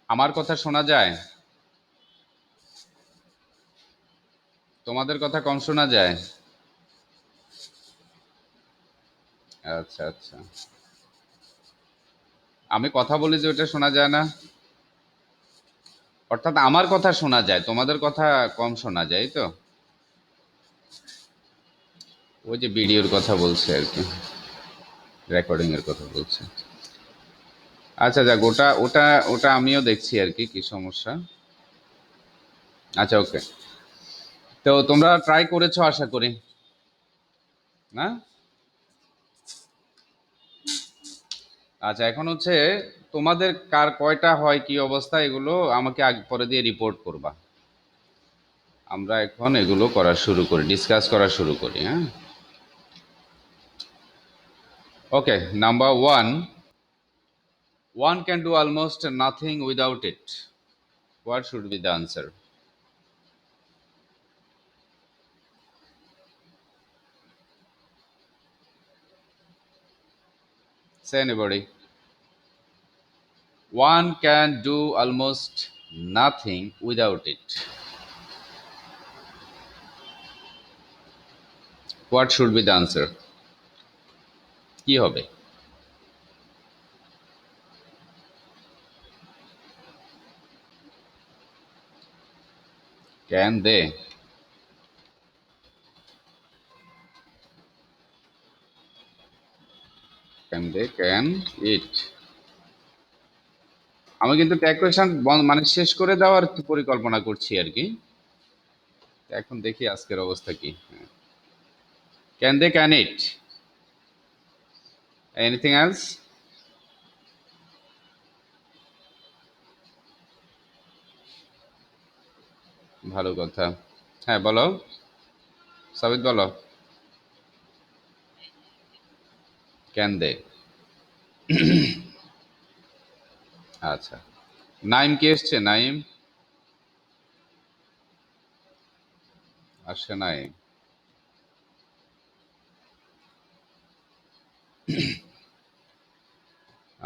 আমার কথা শোনা যায়? তোমাদের কথা কম শোনা যায়? আচ্ছা আচ্ছা। আমি কথা বলি যে ওটা শোনা যায় না? অর্থাৎ আমার কথা শোনা যায়, তোমাদের কথা কম শোনা যায়, তো? ওই যে ভিডিওর কথা বলছে আর কি, রেকর্ডিং এর কথা বলছে। আচ্ছা যাক, ওটা ওটা ওটা আমিও দেখছি আর কি, কি সমস্যা। আচ্ছা, ওকে। তো তোমরা ট্রাই করেছো আশা করি, না? আচ্ছা, এখন হচ্ছে তোমাদের কার কয়টা হয়, কি অবস্থা, এগুলো আমাকে আগে পরে দিয়ে রিপোর্ট করবা। আমরা এখন এগুলো করা শুরু করি, ডিসকাস করা শুরু করি, হ্যাঁ? Okay, number one, one can do almost nothing without it. What should be the answer? Say anybody. One can do almost nothing without it. What should be the answer? কি হবে? Can they? Can they? Can it? আমি কিন্তু tag question মানে শেষ করে দেওয়ার পরিকল্পনা করছি আর কি। এখন দেখি আজকের অবস্থা কি। Can they, can it, anything else? ভালো কথা। হ্যাঁ, বলো, সাবিত বলো। Can they. আচ্ছা, নাইম কে এসছে? নাইম আসে নাই?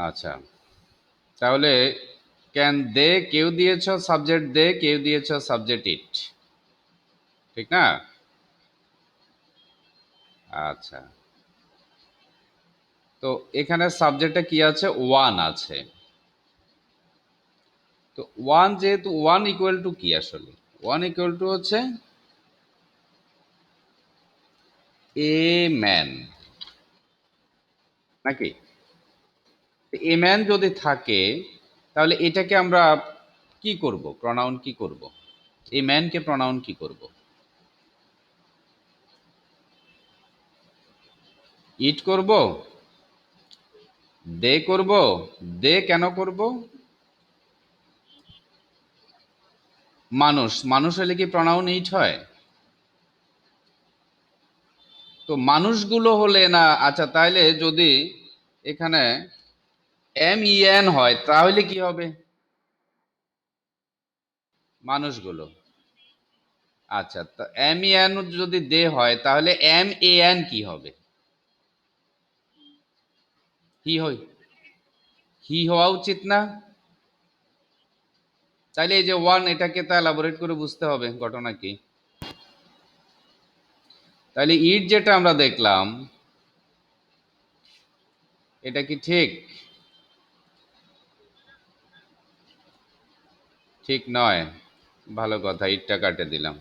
আচ্ছা, তাহলে ক্যান দে কেউ দিয়েছ, সাবজেক্ট দে কেউ দিয়েছ, সাবজেক্ট ইট, ঠিক না? আচ্ছা, তো এখানে সাবজেক্টে কি আছে? ওয়ান আছে। তো ওয়ান, যেহেতু ওয়ান ইকুয়াল টু কি আসলে? ওয়ান ইকুয়াল টু হচ্ছে এ ম্যান, নাকি? এ ম্যান যদি থাকে, তাহলে এটাকে আমরা কি করব, প্রনাউন কি করব? এই ম্যানকে প্রনাউন কি করব? ইট করব? দে করব? দে কেন করব? মানুষ, মানুষ হলে কি প্রনাউন ইট হয়? তো মানুষগুলো হলে না। আচ্ছা, তাহলে যদি এখানে এম ই এন হয় তাহলে কি হবে? মানুষগুলো। আচ্ছা, তো এম ই এন যদি দে হয় তাহলে এম এ এন কি হবে? হি হয়, হি হওয়া উচিত না? তাইলে এই যে ওয়ান, এটাকে তা এলাবোরেট করে বুঝতে হবে ঘটনা কি। তাহলে ইট যেটা আমরা দেখলাম, এটা কি ঠিক? ঠিক নয়। ভালো কথা, ইটটা কাটে দিলাম।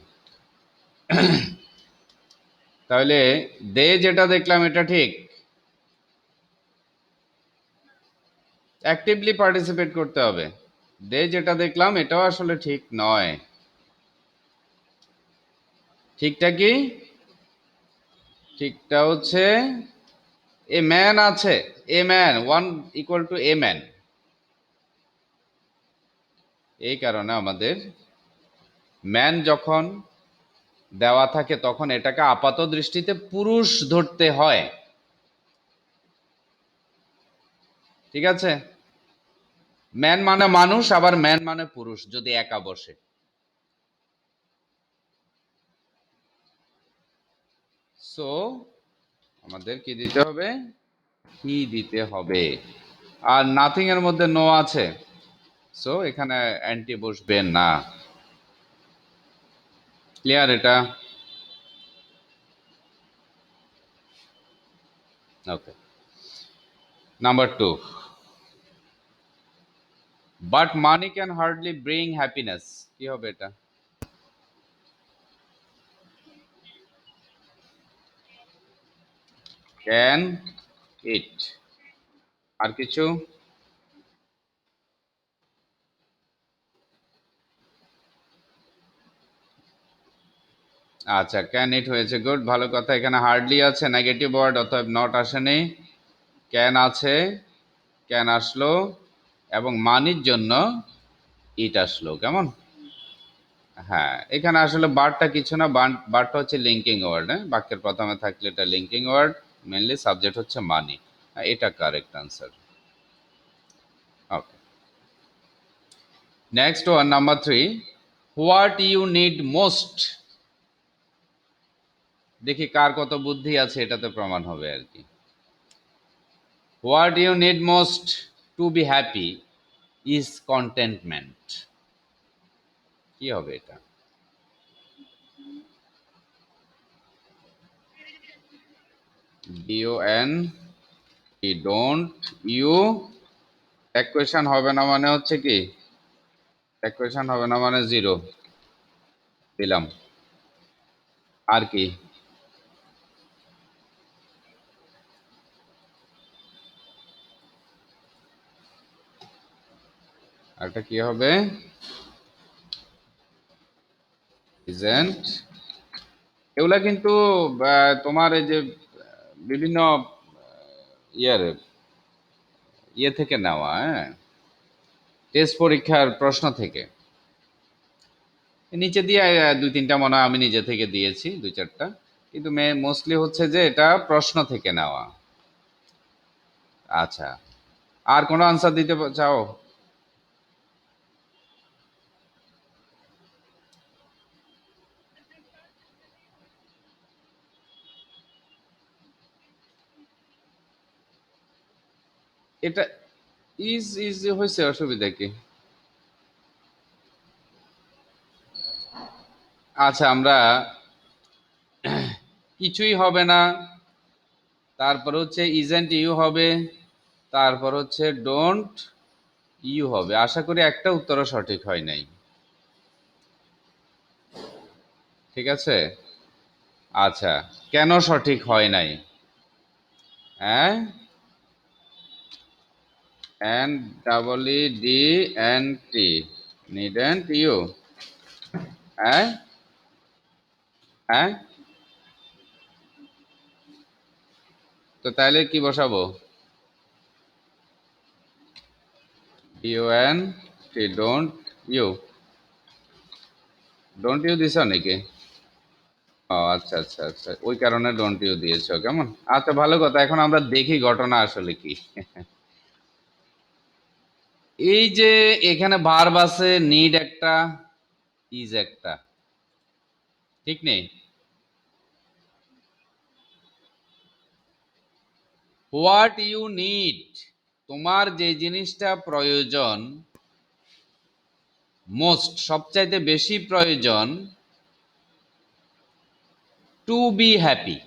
তাহলে দে যেটা দেখলাম এটা ঠিক, অ্যাক্টিভলি পার্টিসিপেট করতে হবে। দে যেটা দেখলাম এটাও আসলে ঠিক নয়। ঠিকটা কি? ঠিকটা হচ্ছে এ ম্যান আছে, a man, one equal to a man. এই কারণে আমাদের ম্যান যখন দেওয়া থাকে তখন এটাকে আপাত দৃষ্টিতে পুরুষ ধরতে হয়, ঠিক আছে? ম্যান মানে মানুষ, আবার ম্যান মানে পুরুষ যদি একা বসে। সো আমাদের কি দিতে হবে? হি দিতে হবে। আর নাথিং এর মধ্যে নো আছে, সো এখানে অ্যান্টি বসবে না। ক্লিয়ার এটা? Okay. Number 2, but money can hardly bring happiness. কি হবে এটা? ক্যান ইট। আর কিছু? আচ্ছা, ক্যান ইট হয়েছে, গুড, ভালো কথা। এখানে হার্ডলি আছে, নেগেটিভ ওয়ার্ড, অতএব নট আসেনি। ক্যান আছে, ক্যান আসলো, এবং মানির জন্য ইট আসলো। কেমন? হ্যাঁ, এখানে আসলে বারটা কিছু না, বারটা হচ্ছে লিঙ্কিং ওয়ার্ড। হ্যাঁ, বাক্যের প্রথমে থাকলে এটা লিঙ্কিং ওয়ার্ড, মেনলি সাবজেক্ট হচ্ছে মানি। এটা correct answer. Okay, next one, number 3, what you need most. দেখি কার কত বুদ্ধি আছে, এটাতে প্রমাণ হবে আর কি। What you need most to be happy is contentment. কি হবে এটা? DON, don't you. এক কোয়েশন হবে না মানে হচ্ছে কি? এক কোয়েশন হবে না মানে জিরো দিলাম। আর কি? আরেকটা কি হবে? ইজেন্ট। এগুলা কিন্তু তোমার এই যে বিভিন্ন ইয়ার ইয়ে থেকে নেওয়া, হ্যাঁ, টেস্ট পরীক্ষার প্রশ্ন থেকে। নিচে দিয়ে দুই তিনটা মনে হয় আমি নিজে থেকে দিয়েছি, দুই চারটা, কিন্তু মোস্টলি হচ্ছে যে এটা প্রশ্ন থেকে নেওয়া। আচ্ছা, আর কোনো আনসার দিতে চাও? এটা ইজ ইজ হয়েছে, অসুবিধা কি? আচ্ছা, আমরা কিছুই হবে না, তারপর হচ্ছে ইজেন্ট ইউ হবে, তারপর হচ্ছে ডোন্ট ইউ হবে। আশা করি একটা উত্তরও সঠিক হয় নাই। ঠিক আছে। আচ্ছা, কেন সঠিক হয় নাই? হ্যাঁ, N double E D N T, needn't you. হ্যাঁ, হ্যাঁ, তো তাহলে কি বসাবো? U N T, don't you. Don't you দিছ নাকি? ও আচ্ছা আচ্ছা আচ্ছা, ওই কারণে ডোন্ট ইউ দিয়েছো। কেমন? আচ্ছা, ভালো কথা। এখন আমরা দেখি ঘটনা আসলে কি। এই যে এখানে ভার্ব আছে, নিড একটা, ইজ একটা, ঠিক নেই? হোয়াট ইউ নিড, তোমার যে জিনিসটা প্রয়োজন, মোস্ট সবচাইতে বেশি প্রয়োজন, টু বি হ্যাপি,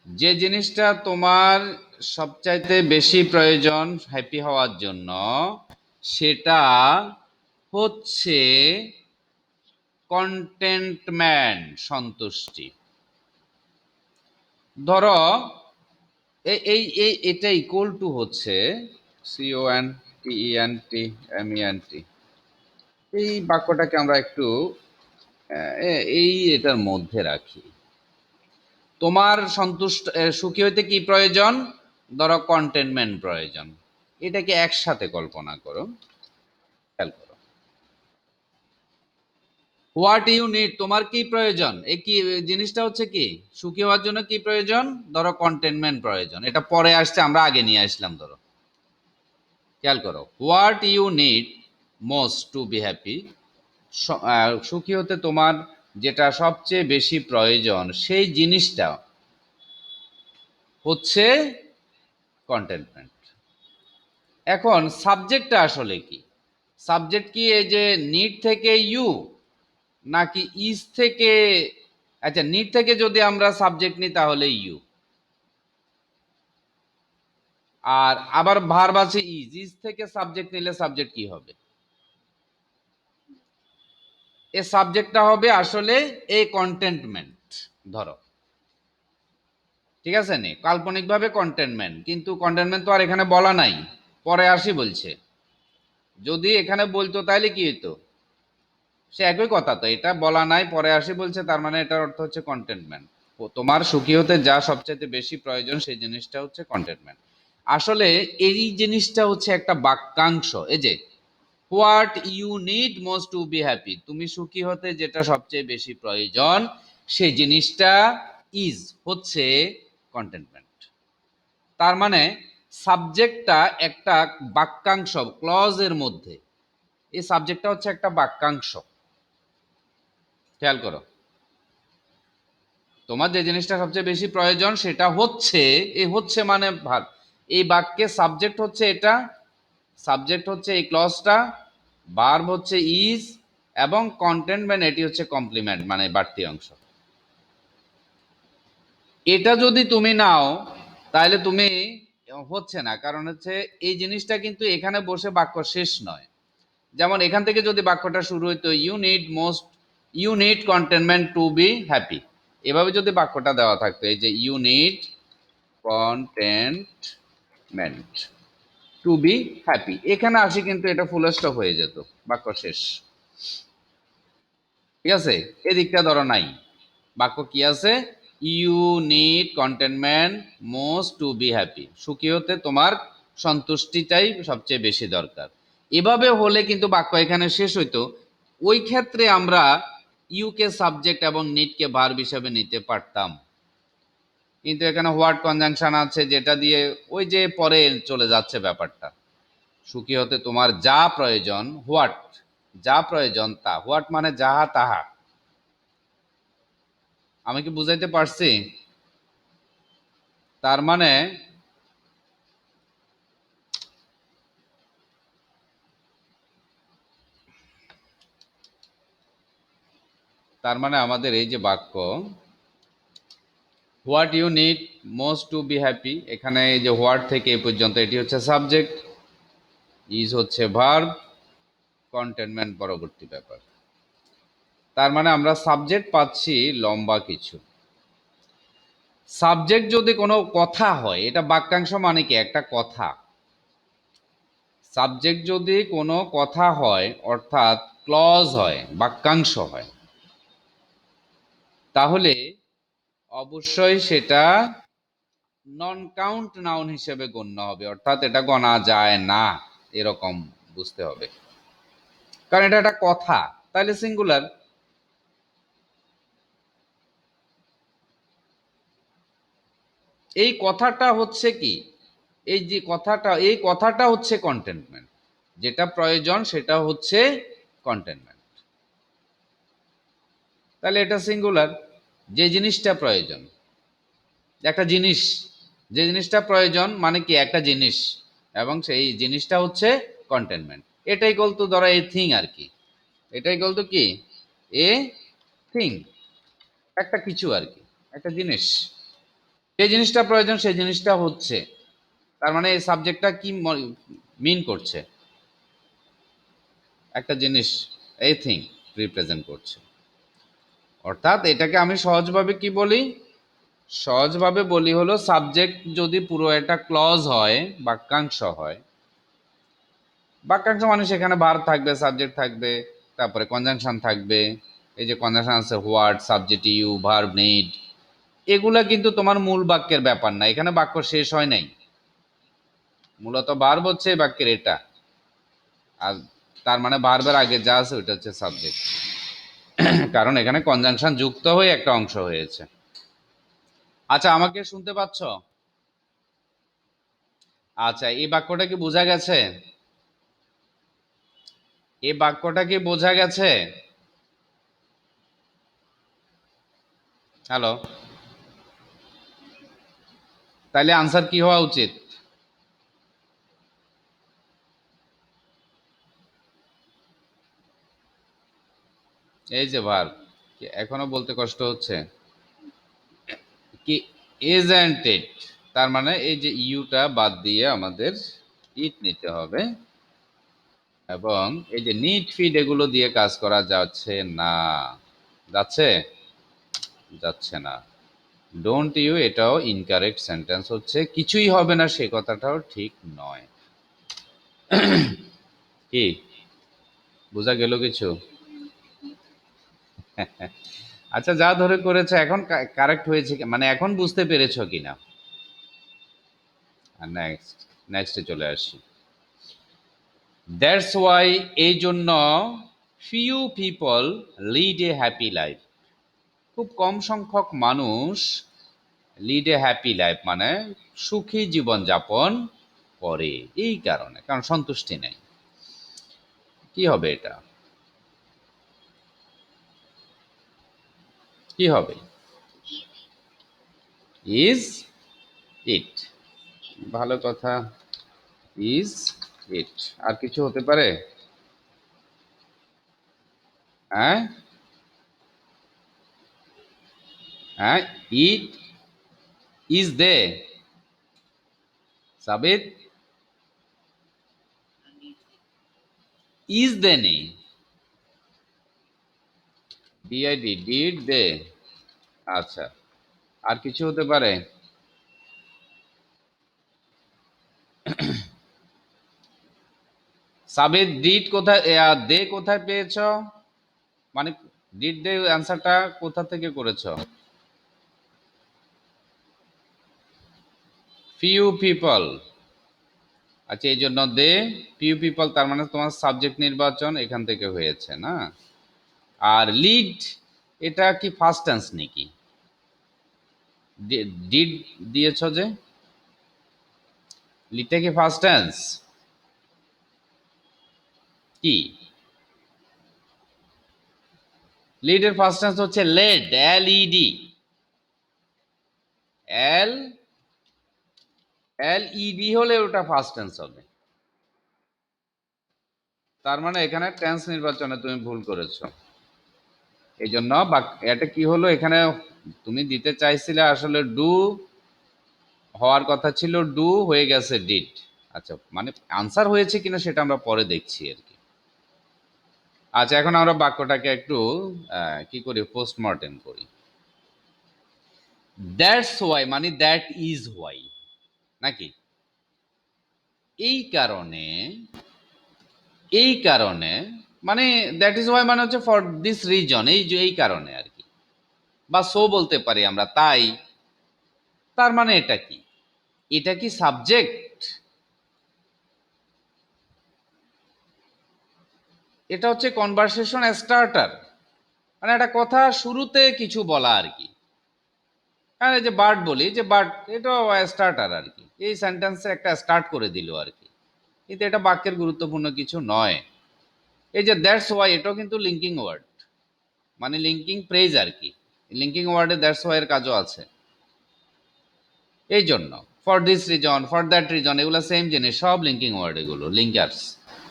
যে জিনিসটা তোমার সবচাইতে বেশি প্রয়োজন হ্যাপি হওয়ার জন্য, সেটা হচ্ছে কন্টেন্টমেন্ট, সন্তুষ্টি। ধরো এই এই এই এটা ইকুয়াল টু হচ্ছে CONTENTMENT। এই বাক্যটাকে আমরা একটু এই এটার মধ্যে রাখি। তোমার সন্তুষ্ট সুখী হইতে কি প্রয়োজন? ধরো কন্টেনমেন্ট প্রয়োজন। এটাকে একসাথে কল্পনা করো, খেয়াল করো। হোয়াট ইউ নিড, তোমার কি প্রয়োজন? এই কি জিনিসটা হচ্ছে কি, সুখী হওয়ার জন্য কি প্রয়োজন? ধরো কন্টেনমেন্ট প্রয়োজন। এটা পরে আসছে, আমরা আগে নিয়ে আসলাম। ধরো, খেয়াল করো, what you need most to be happy, সুখী হতে তোমার যেটা সবচেয়ে বেশি প্রয়োজন, সেই জিনিসটা হচ্ছে কন্টেন্টমেন্ট। এখন সাবজেক্টটা আসলে কি? সাবজেক্ট কি এই যে নিড থেকে ইউ, নাকি ইজ থেকে? আচ্ছা, নিড থেকে যদি আমরা সাবজেক্ট নিই তাহলে ইউ, আর আবার ভার্ব আছে ইজ, ইজ থেকে সাবজেক্ট নিলে সাবজেক্ট কি হবে? এ সাবজেক্টটা হবে আসলে এ কন্টেন্টমেন্ট, ধরো, ঠিক আছে নি, কাল্পনিকভাবে কন্টেনমেন্ট, কিন্তু কন্টেনমেন্ট তো আর এখানে বলা নাই, পরে আসি বলছে। যদি এখানে বলতো তাহলে কি হতো? সে একই কথা, তো এটা বলা নাই, পরে আসি বলছে, তার মানে এটার অর্থ হচ্ছে কন্টেনমেন্ট। তোমার সুখী হতে যা সবচেয়ে বেশি প্রয়োজন সেই জিনিসটা হচ্ছে কন্টেনমেন্ট। আসলে এই জিনিসটা হচ্ছে একটা বাক্যাংশ। এই যে what you need most to be happy, তুমি সুখী হতে যেটা সবচেয়ে বেশি প্রয়োজন সেই জিনিসটা ইজ হচ্ছে কন্টেনমেন্ট। তার মানে সাবজেক্টটা একটা বাক্যাংশ, ক্লজের মধ্যে। এই সাবজেক্টটা হচ্ছে একটা বাক্যাংশ, খেয়াল করো। তোমার যে জিনিসটা সবচেয়ে বেশি প্রয়োজন সেটা হচ্ছে, এই হচ্ছে মানে ভার্ব, এই বাক্যে সাবজেক্ট হচ্ছে এটা, সাবজেক্ট হচ্ছে এই ক্লজটা, ভার্ব হচ্ছে ইজ, এবং কন্টেন্টমেন্ট এটি হচ্ছে কমপ্লিমেন্ট মানে বাড়তি অংশ। এটা যদি তুমি নাও তাহলে তুমি হচ্ছে না, কারণ হচ্ছে এই জিনিসটা কিন্তু এখানে বসে বাক্য শেষ নয়। যেমন এখান থেকে যদি বাক্যটা শুরু হইতো you need contentment to be happy, এভাবে যদি বাক্যটা দেওয়া থাকতো, এই যে you need contentment to be happy, এখানে আসি কিন্তু এটা ফুল স্টপ হয়ে যেত, বাক্য শেষ। ঠিক আছে, এদিকটা ধরো নাই, বাক্য কি আছে? You need contentment most to be happy, সুখী হতে তোমার সন্তুষ্টিটাই সবচেয়ে বেশি দরকার। এভাবে হলে কিন্তু বাক্য এখানে শেষ হইতো। ওই ক্ষেত্রে আমরা ইউকে সাবজেক্ট এবং নিডকে ভার্ব হিসাবে নিতে পারতাম, কিন্তু এখানে হোয়াট কনজাংশন আছে যেটা দিয়ে ওই যে পরে চলে যাচ্ছে ব্যাপারটা। সুখী হতে তোমার যা প্রয়োজন, হোয়াট, যা প্রয়োজন তা, হোয়াট মানে যাহা তাহা। আমি কি বুঝাইতে পারছি? তার মানে আমাদের এই যে বাক্য what you need most to be happy, এখানে এই যে হোয়াট থেকে এ পর্যন্ত এটি হচ্ছে সাবজেক্ট, ইজ হচ্ছে ভার্ব, কন্টেনমেন্ট পরবর্তী ব্যাপার। তার মানে আমরা সাবজেক্ট পাচ্ছি লম্বা কিছু। সাবজেক্ট যদি কোনো কথা হয়, এটা বাক্যাংশ মানে কি একটা কথা। সাবজেক্ট যদি কোনো কথা হয়, অর্থাৎ ক্লজ হয়, বাক্যাংশ হয়, তাহলে অবশ্যই সেটা নন কাউন্ট নাউন হিসেবে গণ্য হবে, অর্থাৎ এটা গণা যায় না, এরকম বুঝতে হবে, কারণ এটা একটা কথা, তাহলে সিঙ্গুলার। এই কথাটা হচ্ছে কি, এই যে কথাটা, এই কথাটা হচ্ছে কন্টেন্টমেন্ট, যেটা প্রয়োজন সেটা হচ্ছে কন্টেন্টমেন্ট। তাহলে এটা সিঙ্গুলার, যে জিনিসটা প্রয়োজন, একটা জিনিস, যে জিনিসটা প্রয়োজন মানে কি একটা জিনিস, এবং সেই জিনিসটা হচ্ছে কন্টেনমেন্ট। এটাই বলতো ধরো এ থিং আর কি, এটাই বলতো কি এ থিং, একটা কিছু আর কি, একটা জিনিস, যে জিনিসটা প্রয়োজন সেই জিনিসটা হচ্ছে। তার মানে এই সাবজেক্টটা কি মিন করছে? একটা জিনিস, এই থিং রিপ্রেজেন্ট করছে। অর্থাৎ এটাকে আমি সহজভাবে কি বলি, সহজভাবে বলি হলো সাবজেক্ট যদি পুরো একটা ক্লজ হয়, বাক্যাংশ হয়, বাক্যাংশ মানে সেখানে ভার্ব থাকবে, সাবজেক্ট থাকবে, তারপরে কনজাংশন থাকবে। এই যে কনজাংশন আছে what, subject you, verb need, এগুলা কিন্তু তোমার মূল বাক্যের ব্যাপার না, এখানে বাক্য শেষ হয় নাই, মূলত ভার্ব হচ্ছে এই বাক্যের এটা। আর তার মানে ভার্বের আগে যা আছে ওইটা হচ্ছে সাবজেক্ট, কারণ এখানে কনজাংশন যুক্ত হয়ে একটা অংশ হয়েছে। আচ্ছা, আমাকে শুনতে পাচ্ছ? আচ্ছা, এই বাক্যটা কি বোঝা গেছে? এই বাক্যটা কি বোঝা গেছে? হ্যালো, তাইলে আনসার কি হওয়া উচিত? এই যে ভার্ব, এখনো বলতে কষ্ট হচ্ছে কি, isn't it, তার মানে এই যে ইউটা বাদ দিয়ে আমাদের ইট নিতে হবে, এবং এই যে নিড ফিড এগুলো দিয়ে কাজ করা যাচ্ছে না। যাচ্ছে? যাচ্ছে না। ডোন্ট ইউ এটাও ইনকারেক্ট সেন্টেন্স হচ্ছে, কিছুই হবে না সে কথাটাও ঠিক নয়। কি বোঝা গেল কিছু? আচ্ছা, যা ধরে করেছে এখন কারেক্ট হয়েছে মানে এখন বুঝতে পেরেছো কিনা? আর নেক্সট, নেক্সটে চলে আসি। দ্যাটস ওয়াই, এই জন্য, few people lead a happy life, খুব কম সংখ্যক মানুষ লিড এ হ্যাপি লাইফ মানে সুখী জীবন যাপন করে, এই কারণে, কারণ সন্তুষ্টি নেই। কি হবে এটা? কি হবে? ইজ ইট, ভালো কথা, ইজ ইট। আর কিছু হতে পারে? হ্যাঁ, হ্যাঁ, it is they, Sabit, is they নেই, ডিআইডি, ডিড দে। আচ্ছা, আর কিছু হতে পারে? সাবিত ডিড কোথায়, দে কোথায় পেয়েছ? মানে ডিড দে অ্যান্সারটা কোথা থেকে করেছ? Few people. আচ্ছা, এই জন্য দে, ফিউ পিপল, তার মানে তোমার সাবজেক্ট নির্বাচন এখান থেকে হয়েছে না? আর লিড, এটা কি ফার্স্ট টেন্স নাকি? ডিড দিয়েছ যে, লিডটা কি ফার্স্ট টেন্স? কি? লিডের ফার্স্ট টেন্স হচ্ছে লেড, এল ই ডি, এল এল ই ডি হলে ওটা ফার্স্ট টেন্স হবে। তার মানে এখানে টেন্স নির্বাচনে তুমি ভুল করেছো। এই জন্য এটা কি হলো এখানে, তুমি দিতে চাইছিলে আসলে ডু, হওয়ার কথা ছিল ডু, হয়ে গেছে ডিড। আচ্ছা, মানে আনসার হয়েছে কিনা সেটা আমরা পরে দেখছি আর কি। আচ্ছা, এখন আমরা বাক্যটাকে একটু কি করি, পোস্টমর্টেম করি। দ্যাটস ওয়াই মানে দ্যাট ইজ ওয়াই নাকি? এই কারণে, এই কারণে, মানে দ্যাট ইজ ওয়াই মানে হচ্ছে ফর দিস রিজন, এই যে এই কারণে আর কি, বা সো বলতে পারি আমরা, তাই। তার মানে এটা কি? এটা কি সাবজেক্ট? এটা হচ্ছে কনভারসেশন স্টার্টার, মানে একটা কথা শুরুতে কিছু বলা আর কি। আর এই যে বার্ড বলি, যে বার্ড, এটাও স্টার্টার আর কি, এই সেন্টেন্সে একটা স্টার্ট করে দিল আর কি, কিন্তু এটা বাক্যের গুরুত্বপূর্ণ কিছু নয়। এই যে দ্যাটস ওয়াই, এটাও কিন্তু লিঙ্কিং ওয়ার্ড, মানে লিঙ্কিং ফ্রেজ আর কি। লিঙ্কিং ওয়ার্ডে দ্যাটস ওয়াই এর কাজও আছে। এই জন্য for this reason, for that reason, এগুলো সেম জিনিস, সব লিঙ্কিং ওয়ার্ড, এগুলো লিঙ্কার্স।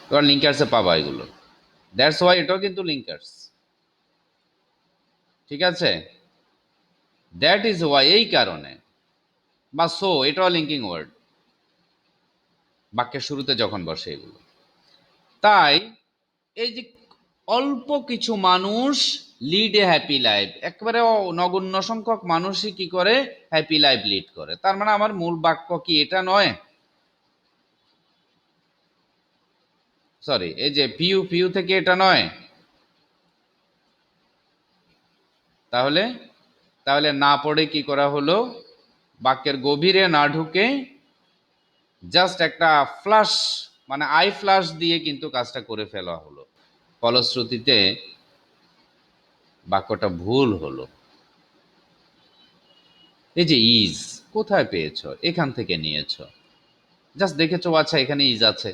এবার লিঙ্কার্সে পাবা এগুলো। দ্যাটস ওয়াই এটাও কিন্তু লিঙ্কার্স, ঠিক আছে? দ্যাট ইজ ওয়াই এই কারণে, বা সো এটাও লিঙ্কিং ওয়ার্ড, বাক্যের শুরুতে যখন বসে এগুলো। তাই এই যে অল্প কিছু মানুষ লিড এ হ্যাপি লাইফ, একেবারে নগণ্য সংখ্যক মানুষই কি করে, হ্যাপি লাইফ লিড করে। তার মানে আমার মূল বাক্য কি এটা নয়? সরি, এই যে পিউ, পিউ থেকে এটা নয়। তাহলে, তাহলে না পড়ে কি করা হলো, বাক্যের গভীরে না ঢুকে জাস্ট একটা ফ্লাশ, মানে আই ফ্লাশ দিয়ে কিন্তু কাজটা করে ফেলা হলো, ফলশ্রুতিতে বাক্যটা ভুল হলো। এই যে ইজ কোথায় পেয়েছো, এখান থেকে নিয়েছো, জাস্ট দেখেছো, আচ্ছা এখানে ইজ আছে,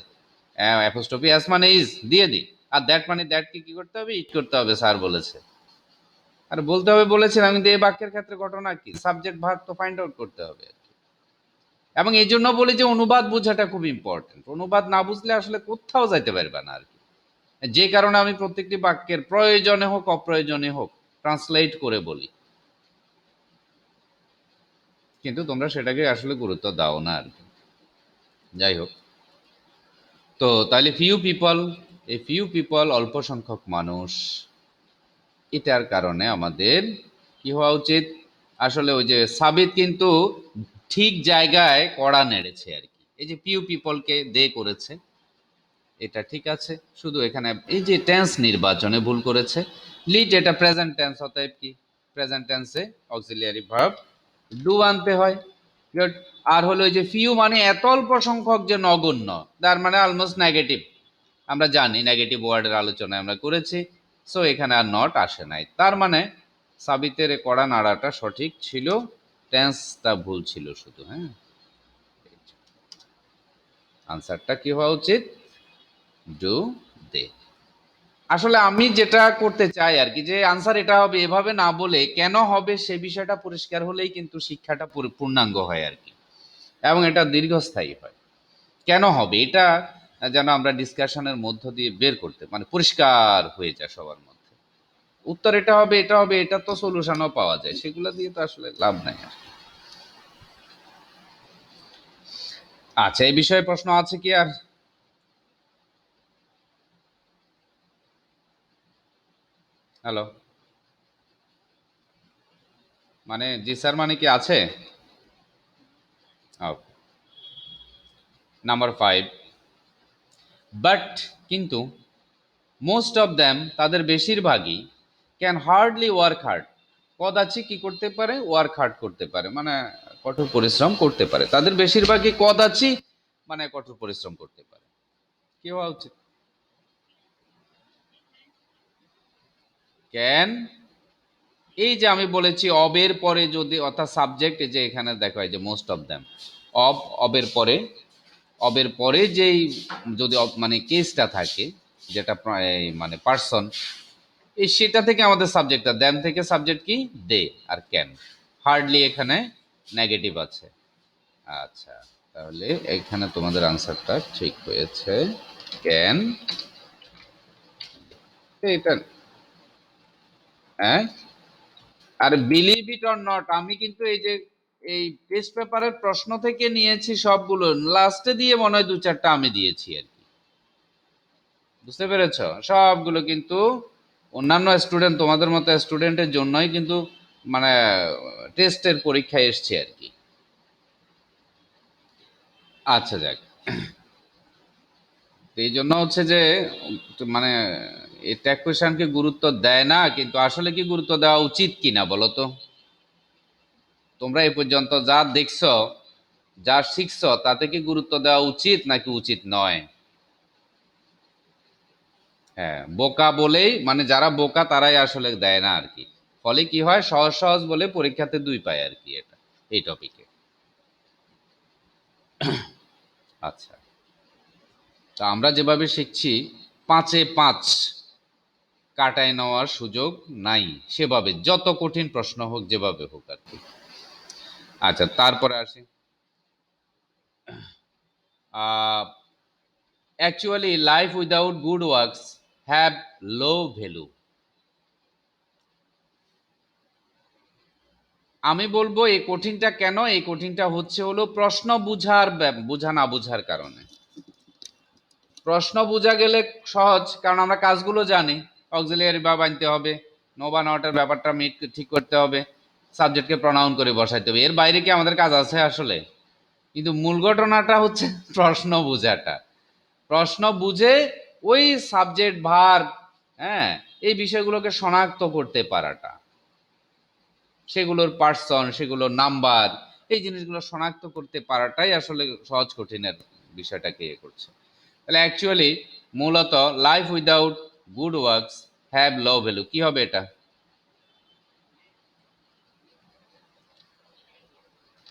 অ্যাপোস্ট্রফি এস মানে ইজ দিয়ে দিই, আর দ্যাট মানে দ্যাট কে কি করতে হবে, ইট করতে হবে, স্যার বলেছে। আর বলতে হবে বলেছিলাম, কিন্তু এই বাক্যের ক্ষেত্রে ঘটনা কি, সাবজেক্ট ভার্ব তো ফাইন্ড আউট করতে হবে। এবং এই জন্য বলি যে অনুবাদ বোঝাটা খুব ইম্পর্টেন্ট, অনুবাদ না বুঝলে আসলে কোথাও যাইতে পারবে না আর কি। যে কারণে আমি প্রত্যেকটি বাক্যের প্রয়োজনে হোক অপ্রয়োজনে হোক ট্রান্সলেট করে বলি, কিন্তু তোমরা সেটাকে আসলে গুরুত্ব দাও না আর কি। যাই হোক, তো তাহলে ফিউ পিপল, এই ফিউ পিপল অল্প সংখ্যক মানুষ, এটার কারণে আমাদের কি হওয়া উচিত, আসলে ওই যে সাবিত কিন্তু ঠিক জায়গায় কড়া নেড়েছে আর কি। এই যে ফিউ পিপলকে দে করেছে, এটা ঠিক আছে, শুধু এখানে এই যে টেন্স নির্বাচনে ভুল করেছে। লিড এটা প্রেজেন্ট টেন্স, অতএব কি প্রেজেন্ট টেন্সে অক্সিলিয়ারি ভার্ব ডু আনতে হয়। গুড। আর হলো ওই যে ফিউ মানে এত অল্প সংখ্যক যে নগণ্য, তার মানে অলমোস্ট নেগেটিভ। আমরা জানি নেগেটিভ ওয়ার্ডের আলোচনায় আমরা করেছি, সো এখানে আর নট আসে নাই, তার মানে সাবিতের এ কড়া নাড়াটা সঠিক ছিল, টেন্সটা ভুল ছিল শুধু। হ্যাঁ, আনসারটা কি হওয়া উচিত, ডু দে। আসলে আমি যেটা করতে চাই আর কি, যে আনসার এটা হবে এভাবে না বলে কেন হবে সে বিষয়টা পরিষ্কার হলেই কিন্তু শিক্ষাটা পূর্ণাঙ্গ হয় আর কি, এবং এটা দীর্ঘস্থায়ী হয়। কেন হবে এটা যেন আমরা ডিসকাশনের মধ্য দিয়ে বের করতে, মানে পরিষ্কার হয়ে যায় সবার মধ্যে। উত্তর এটা হবে এটা হবে, এটা তো সলিউশনও পাওয়া যায়, সেগুলো দিয়ে তো আসলে লাভ নাই আর। আচ্ছা, এই বিষয়ে প্রশ্ন আছে কি আর? হ্যালো, মানে জি স্যার মানে কি আছে? নাম্বার 5, বাট কিন্তু মোস্ট অফ দ্যাম তাদের বেশিরভাগই ক্যান হার্ডলি ওয়ার্ক হার্ড, কদাচি কি করতে পারে, ওয়ার্ক হার্ড করতে পারে, মানে কঠোর পরিশ্রম করতে পারে। তাদের বেশিরভাগই কদাচি মানে কঠোর পরিশ্রম করতে পারে। কি হওয়া উচিত, ক্যান। এই যে আমি বলেছি অবের পরে যদি, অর্থাৎ সাবজেক্ট, যে এখানে দেখো এই যে মোস্ট অফ দ্যাম, অবের পরে, অবের পরে যেই যদি মানে কেসটা থাকে, যেটা মানে পার্সন, এই সেটা থেকে আমাদের সাবজেক্টটা, দ্যাম থেকে সাবজেক্ট কি, দে আর ক্যান। হার্ডলি এখানে নেগেটিভ আছে। আচ্ছা, তাহলে এখানে তোমাদের আনসারটা ঠিক হয়েছে, ক্যান। এটা হ্যাঁ, আর বিলিভ ইট অর নট, আমি কিন্তু এই যে এই টেস্ট পেপারের প্রশ্ন থেকে নিয়েছি সবগুলো, লাস্টে দিয়ে মনে হয় দু চারটা আমি দিয়েছি আর কি। বুঝতে পেরেছ, সবগুলো কিন্তু অন্যান্য স্টুডেন্ট, তোমাদের মতো স্টুডেন্টের জন্যই কিন্তু মানে টেস্টের পরীক্ষায় এসছে আর কি। আচ্ছা যাক, তো এই জন্য হচ্ছে যে মানে এটা কোয়েশনকে গুরুত্ব দেয় না, কিন্তু আসলে কি গুরুত্ব দেওয়া উচিত কিনা বলো তো? তোমরা এই পর্যন্ত যা দেখছো, যা শিখছো, তাতে কি গুরুত্ব দেওয়া উচিত নাকি উচিত নয়? হ্যাঁ, বোকা বলেই, মানে যারা বোকা তারাই আসলে দেয় না আর কি। ফলে কি হয়, সহজ সহজ বলে পরীক্ষাতে 2 পায় আর কি, এটা এই টপিকে। আচ্ছা, তো আমরা যেভাবে শিখছি, 5-এ 5 কাটায় নেওয়ার সুযোগ নাই, সেভাবে যত কঠিন প্রশ্ন হোক, যেভাবে হোক আর কি। আচ্ছা, তারপরে আসি, actually life without good works have low value. আমি বলবো এই কঠিনটা কেন, এই কঠিনটা হচ্ছে হলো প্রশ্ন বুঝার বুঝা না বুঝার কারণে। প্রশ্ন বোঝা গেলে সহজ, কারণ আমরা কাজগুলো জানি, অক্সিলিয়ারি ভার্ব আনতে হবে, নো বা নটের ব্যাপারটা মিট ঠিক করতে হবে, সাবজেক্টকে প্রনাউন করে বসাইতে হবে, এর বাইরে কি আমাদের কাজ আছে আসলে? কিন্তু মূল ঘটনাটা হচ্ছে প্রশ্ন বোঝাটা, প্রশ্ন বুঝে ওই সাবজেক্ট ভার্ব, হ্যাঁ, এই বিষয়গুলোকে শনাক্ত করতে পারাটা, সেগুলোর পার্সন, সেগুলোর নাম্বার, এই জিনিসগুলো শনাক্ত করতে পারাটাই আসলে সহজ কঠিনের বিষয়টাকে ইয়ে করছে। তাহলে অ্যাকচুয়ালি মূলত life without good works have low value, কি হবে এটা,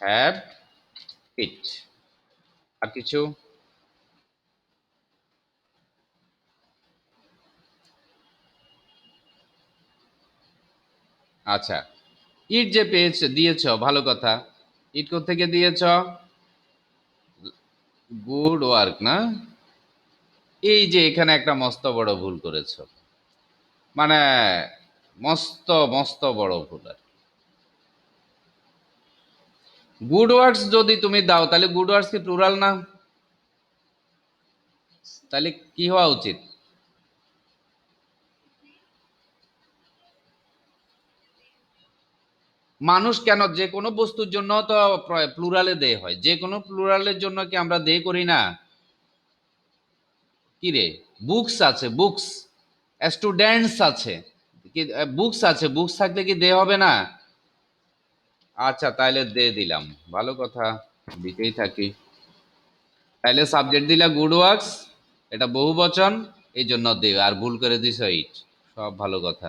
হ্যাভ ইট। আর কিছু? আচ্ছা, ইট যে পেয়েছ দিয়েছ ভালো কথা, ইট থেকে দিয়েছ, গুড ওয়ার্ক না, এই যে এখানে একটা মস্ত বড় ভুল করেছো, মানে মস্ত মস্ত বড় ভুল। আর গুড ওয়ার্ডস যদি তুমি দাও তাহলে গুড ওয়ার্ডস কি প্লুরাল না? তাহলে কি হওয়া উচিত? মানুষ কেন, যে কোনো বস্তুর জন্য তো প্লুরালে দে হয়, যে কোনো প্লুরালের জন্য কি আমরা দে করি না? কি রে, বুকস আছে, বুকস, স্টুডেন্টস আছে, কি বুকস আছে, বুকস থাকলে কি দে হবে না? আচ্ছা তাইলে দে দিলাম, ভালো কথা, দিতেই থাকি। তাইলে সাবজেক্ট দিলা গুড ওয়ার্কস, এটা বহু বচন, এই জন্য দে, আর ভুল করে দিছ ইট। সব ভালো কথা।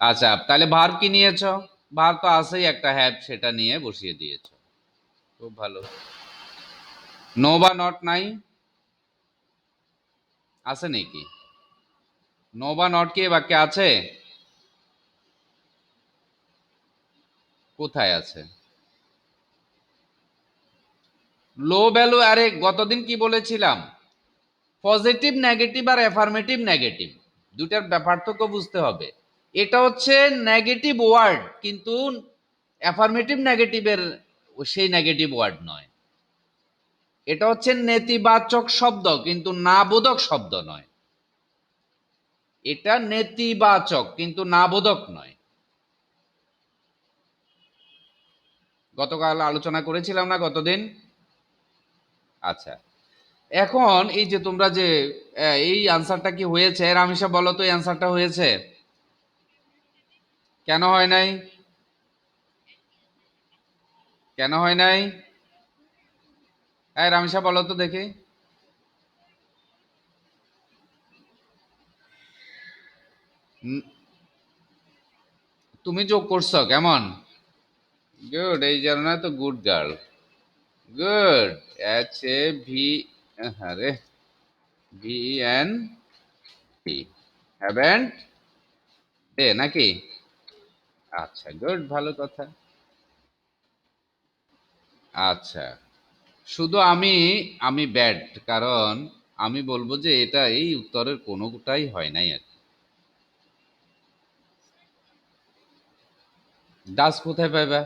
আচ্ছা তাহলে ভার্ব কি নিয়েছো? ভার্ব তো আছেই একটা, হ্যাভ, সেটা নিয়ে বসিয়ে দিয়েছো, খুব ভালো। নো বা নট নাই, আছে নাকি? নো বা নট কি এ বাক্যে আছে? কোথায় আছে? লো ভ্যালু, আরে গতদিন কি বলেছিলাম? পজিটিভ নেগেটিভ আর অ্যাফার্মেটিভ নেগেটিভ, দুটার পার্থক্য বুঝতে হবে। এটা হচ্ছে নেগেটিভ ওয়ার্ড, কিন্তু অ্যাফার্মেটিভ নেগেটিভের সেই নেগেটিভ ওয়ার্ড নয়। এটা হচ্ছে নেতিবাচক শব্দ, কিন্তু না বোধক শব্দ নয়। এটা নেতিবাচক কিন্তু না বোধক নয়। গতকাল আলোচনা করেছিলাম না গতদিন? আচ্ছা, এখন এই যে তোমরা যে এই আনসারটা কি হয়েছে, রামিসা বলো তো এই আনসারটা হয়েছে? কেন হয় নাই? কেন হয় নাই? এই রামিসা বলো তো দেখি। উম, তুমি যোগ করছো কেমন? গুড, এই জন্য না তো good girl. Good, H A V, আরে ভি এন টি, হ্যাভেন্ট দে নাকি? আচ্ছা গুড, ভালো কথা। আচ্ছা, শুধু আমি আমি ব্যাড, কারণ আমি বলবো যে এটা এই উত্তরের কোনোটাই হয় নাই আর কি। ডাস কোথায় পাইবা?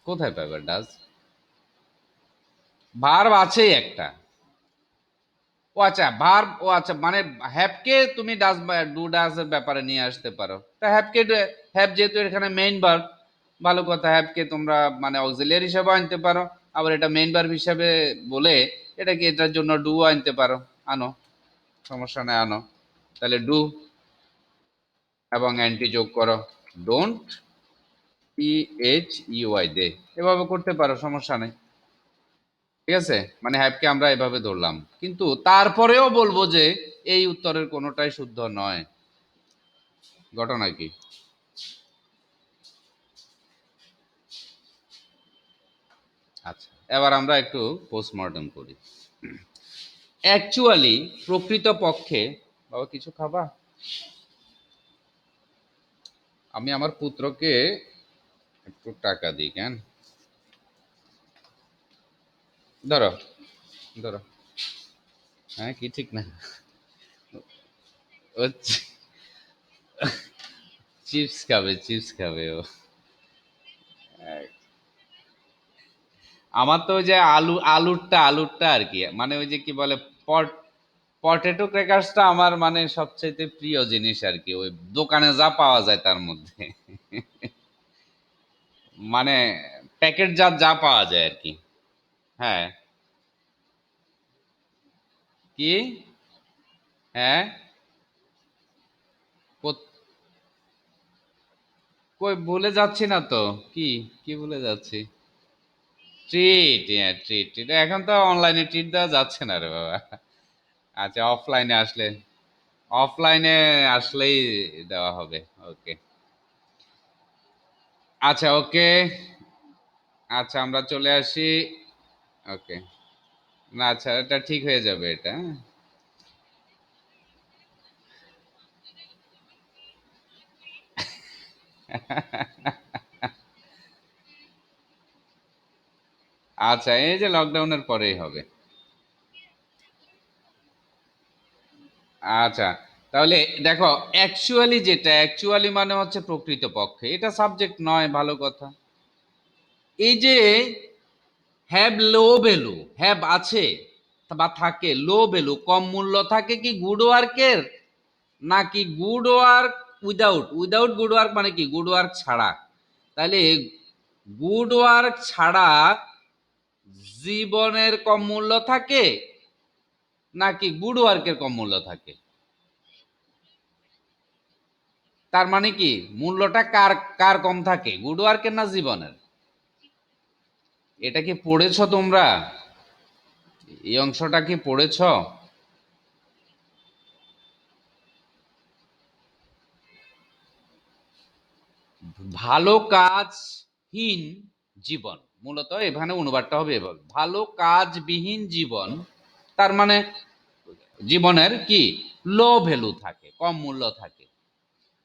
কোথায় পাইবা ডাস? ভার্ব আছেই একটা। ও আচ্ছা, ভার্ব, ও আচ্ছা, মানে হ্যাভকে তুমি ডাস, ডু ডাস এর ব্যাপারে নিয়ে আসতে পারো, তা হ্যাভকে, হ্যাভ যেহেতু এখানে মেইন ভার্ব, ভালো কথা, হ্যাভকে তোমরা মানে অক্সিলিয়ারি হিসেবে আনতে পারো, আবার এটা মেইন ভার্ব হিসেবে বলে এটাকে এটার জন্য ডু আনতে পারো। আনো, সমস্যা নেই, আনো। তাহলে ডু এবং অ্যান্টি যোগ করো, ডোন্ট, ই এইচ ইউআই দে, এভাবে করতে পারো, সমস্যা নেই। ঠিক আছে, মানে হ্যাভকে আমরা এভাবে ধরলাম, কিন্তু তারপরেও বলবো যে এই উত্তরের কোনোটাই শুদ্ধ নয়। ঘটনা কি? আচ্ছা, এবার আমরা একটু পোস্টমর্টম করি। অ্যাকচুয়ালি, প্রকৃত পক্ষে, বাবা কিছু খাবা? আমি আমার পুত্রকে একটু টাকা দিই কেন, ধরো, ধরো। হ্যাঁ, কি ঠিক না? ও চিপস খাবে, চিপস খাবে ও। আমার তো ওই যে আলুরটা আর কি, মানে ওই যে কি বলে, পট পটেটো ক্র্যাকার্সটা আমার মানে সবচেয়ে প্রিয় জিনিস আর কি, ওই দোকানে যা পাওয়া যায় তার মধ্যে। মানে প্যাকেট যা যা পাওয়া যায় আর কি। হ্যাঁ। কি? হ্যাঁ। কোত- কই ভুলে যাচ্ছি না তো। কি? কি ভুলে যাচ্ছি? ট্রিট, হ্যাঁ ট্রিট, ট্রিট এখন তো অনলাইনে ট্রিট দেওয়া যাচ্ছে না রে বাবা। আচ্ছা, অফলাইনে আসলে, অফলাইনে আসলেই দেওয়া হবে। ওকে। আচ্ছা ওকে। আচ্ছা আমরা চলে আসি। ওকে। না আচ্ছা, এটা ঠিক হয়ে যাবে এটা, হ্যাঁ? আচ্ছা, এই যে লকডাউনের পরেই হবে। আচ্ছা, তাহলে দেখো, অ্যাকচুয়ালি যেটা অ্যাকচুয়ালি মানে হচ্ছে প্রকৃতপক্ষে, এটা সাবজেক্ট নয়, ভালো কথা। এই যে হ্যাভ লো ভ্যালু, হ্যাভ আছে বা থাকে, লো ভ্যালু কম মূল্য থাকে কি গুড ওয়ার্কের, নাকি good work without, without good work মানে কি গুড ওয়ার্ক ছাড়া? তাহলে গুড ওয়ার্ক ছাড়া জীবনের কম মূল্য থাকে, নাকি গুড ওয়ার্কের কম মূল্য থাকে? তার মানে কি মূল্যটা কার কার কম থাকে, গুড ওয়ার্কের না জীবনের? এটা কি পড়েছো তোমরা? এই অংশটা কি পড়েছো? ভালো কাজহীন জীবন, মূলত এখানে অনুবাদটা হবে এভাবে, ভালো কাজবিহীন জীবন, তার মানে জীবনের কি লো ভ্যালু থাকে, কম মূল্য থাকে।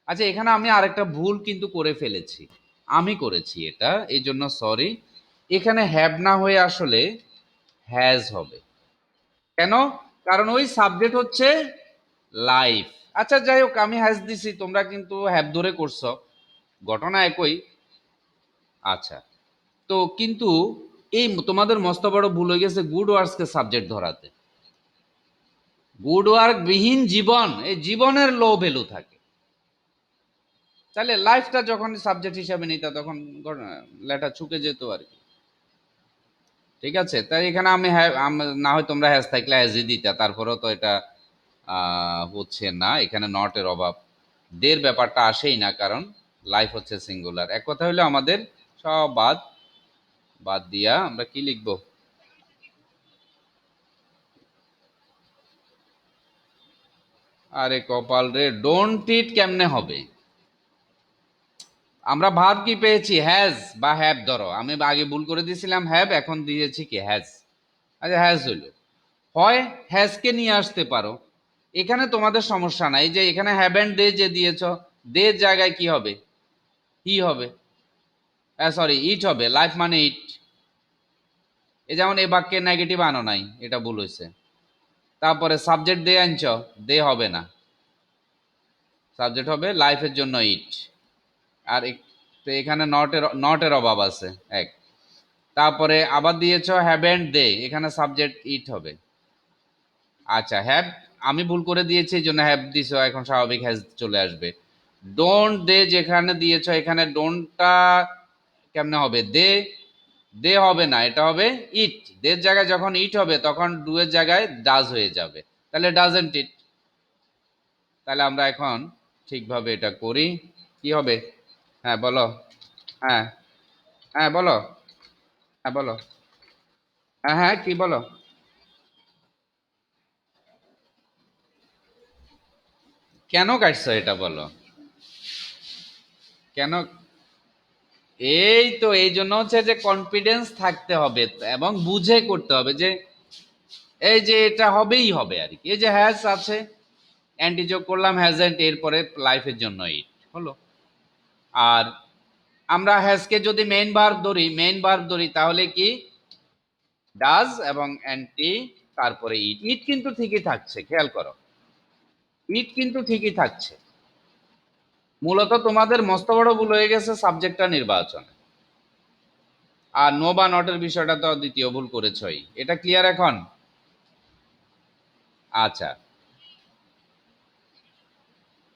আচ্ছা, এখানে আমি আরেকটা ভুল কিন্তু করে ফেলেছি, আমি করেছি এটা, এই জন্য সরি। এখানে হ্যাভ না হয়ে আসলে হ্যাজ হবে। কেন? কারণ ওই সাবজেক্ট হচ্ছে লাইফ। আচ্ছা যাই হোক, আমি হ্যাজ দিছি, তোমরা কিন্তু হ্যাভ ধরে করছো, ঘটনা একই। আচ্ছা, তো কিন্তু এই তোমাদের মস্ত বড় ভুল হয়ে গেছে গুড ওয়ার্কসকে সাবজেক্ট ধরাতে। গুড ওয়ার্ক বিহীন জীবন, এই জীবনের লো ভ্যালু থাকে। তাহলে লাইফটা যখন সাবজেক্ট হিসাবে নিতা তখন লেটা ছুকে যেত আর কি। ঠিক আছে, তাই এখানে আমি না হয় তোমরা হ্যাজ থাকলে হ্যাজই দিতা, তারপরেও তো এটা হচ্ছে না, এখানে নট এর অভাব, দের ব্যাপারটা আসেই না, কারণ লাইফ হচ্ছে সিঙ্গুলার। এক কথা হইলো আমাদের সব বাদ বাদ দিয়া আমরা কি লিখবো? আরে কপাল রে, ডোন্ট ইট কেমনে হবে? আমরা ভাব কি পেয়েছি, হ্যাজ বা হ্যাভ। ধরো আমি আগে ভুল করে দিয়েছিলাম হ্যাভ, এখন দিয়েছি কি হ্যাজ। আচ্ছা হ্যাজ হইলো, হয় হ্যাজকে নিয়ে আসতে পারো, এখানে তোমাদের সমস্যা নাই। যে এখানে হ্যাভ এন্ড দে যে দিয়েছ, দে জায়গায় কি হবে, হি হবে, সরি ইট হবে, লাইফ মানে ইট। এই যেমন এই বাক্যে নেগেটিভ আনো নাই, এটা ভুল হয়েছে। তারপরে সাবজেক্ট দে আনছ, দে হবে না, সাবজেক্ট হবে লাইফের জন্য ইট। আর তো এখানে নটের অভাব আছে এক। তারপরে আবার দিয়েছ হ্যাভ এন্ড দে, এখানে সাবজেক্ট ইট হবে। আচ্ছা হ্যাভ আমি ভুল করে দিয়েছি, এই জন্য হ্যাভ দিছো, এখন স্বাভাবিক হ্যাজ চলে আসবে। ডোন্ট দে যেখানে দিয়েছ, এখানে ডোন্টটা কেমনে হবে, দে, দে হবে না, এটা হবে ইট। দের জায়গায় যখন ইট হবে তখন ডু এর জায়গায় ডাজ হয়ে যাবে, তাহলে ডাজেন্ট ইট। তাহলে আমরা এখন ঠিকভাবে এটা করি, কি হবে? হ্যাঁ বলো। হ্যাঁ, হ্যাঁ বলো। হ্যাঁ বলো। হ্যাঁ হ্যাঁ কি বলো? কেন কাটছো এটা বলো? কেন? এই তো এই জন্য হচ্ছে যে কনফিডেন্স থাকতে হবে এবং বুঝে করতে হবে যে এই যে এটা হবেই হবে আর কি। এই যে হ্যাজ আছে, অ্যান্টি যোগ করলাম হ্যাজেন্ট, এরপরে লাইফের জন্য ইট হলো। আর আমরা হ্যাজকে যদি মেইন ভার্ব ধরি তাহলে কি ডাজ এবং অ্যান্টি, তারপরে ইট, ইট কিন্তু ঠিকই থাকছে, খেয়াল করো, ইট কিন্তু ঠিকই থাকছে। মূলত তোমাদের মস্ত বড় ভুল হয়ে গেছে সাবজেক্টটা নির্বাচনে। আর নো বা নটের বিষয়টা তো দ্বিতীয় ভুল করেছই, এটা ক্লিয়ার এখন? আচ্ছা,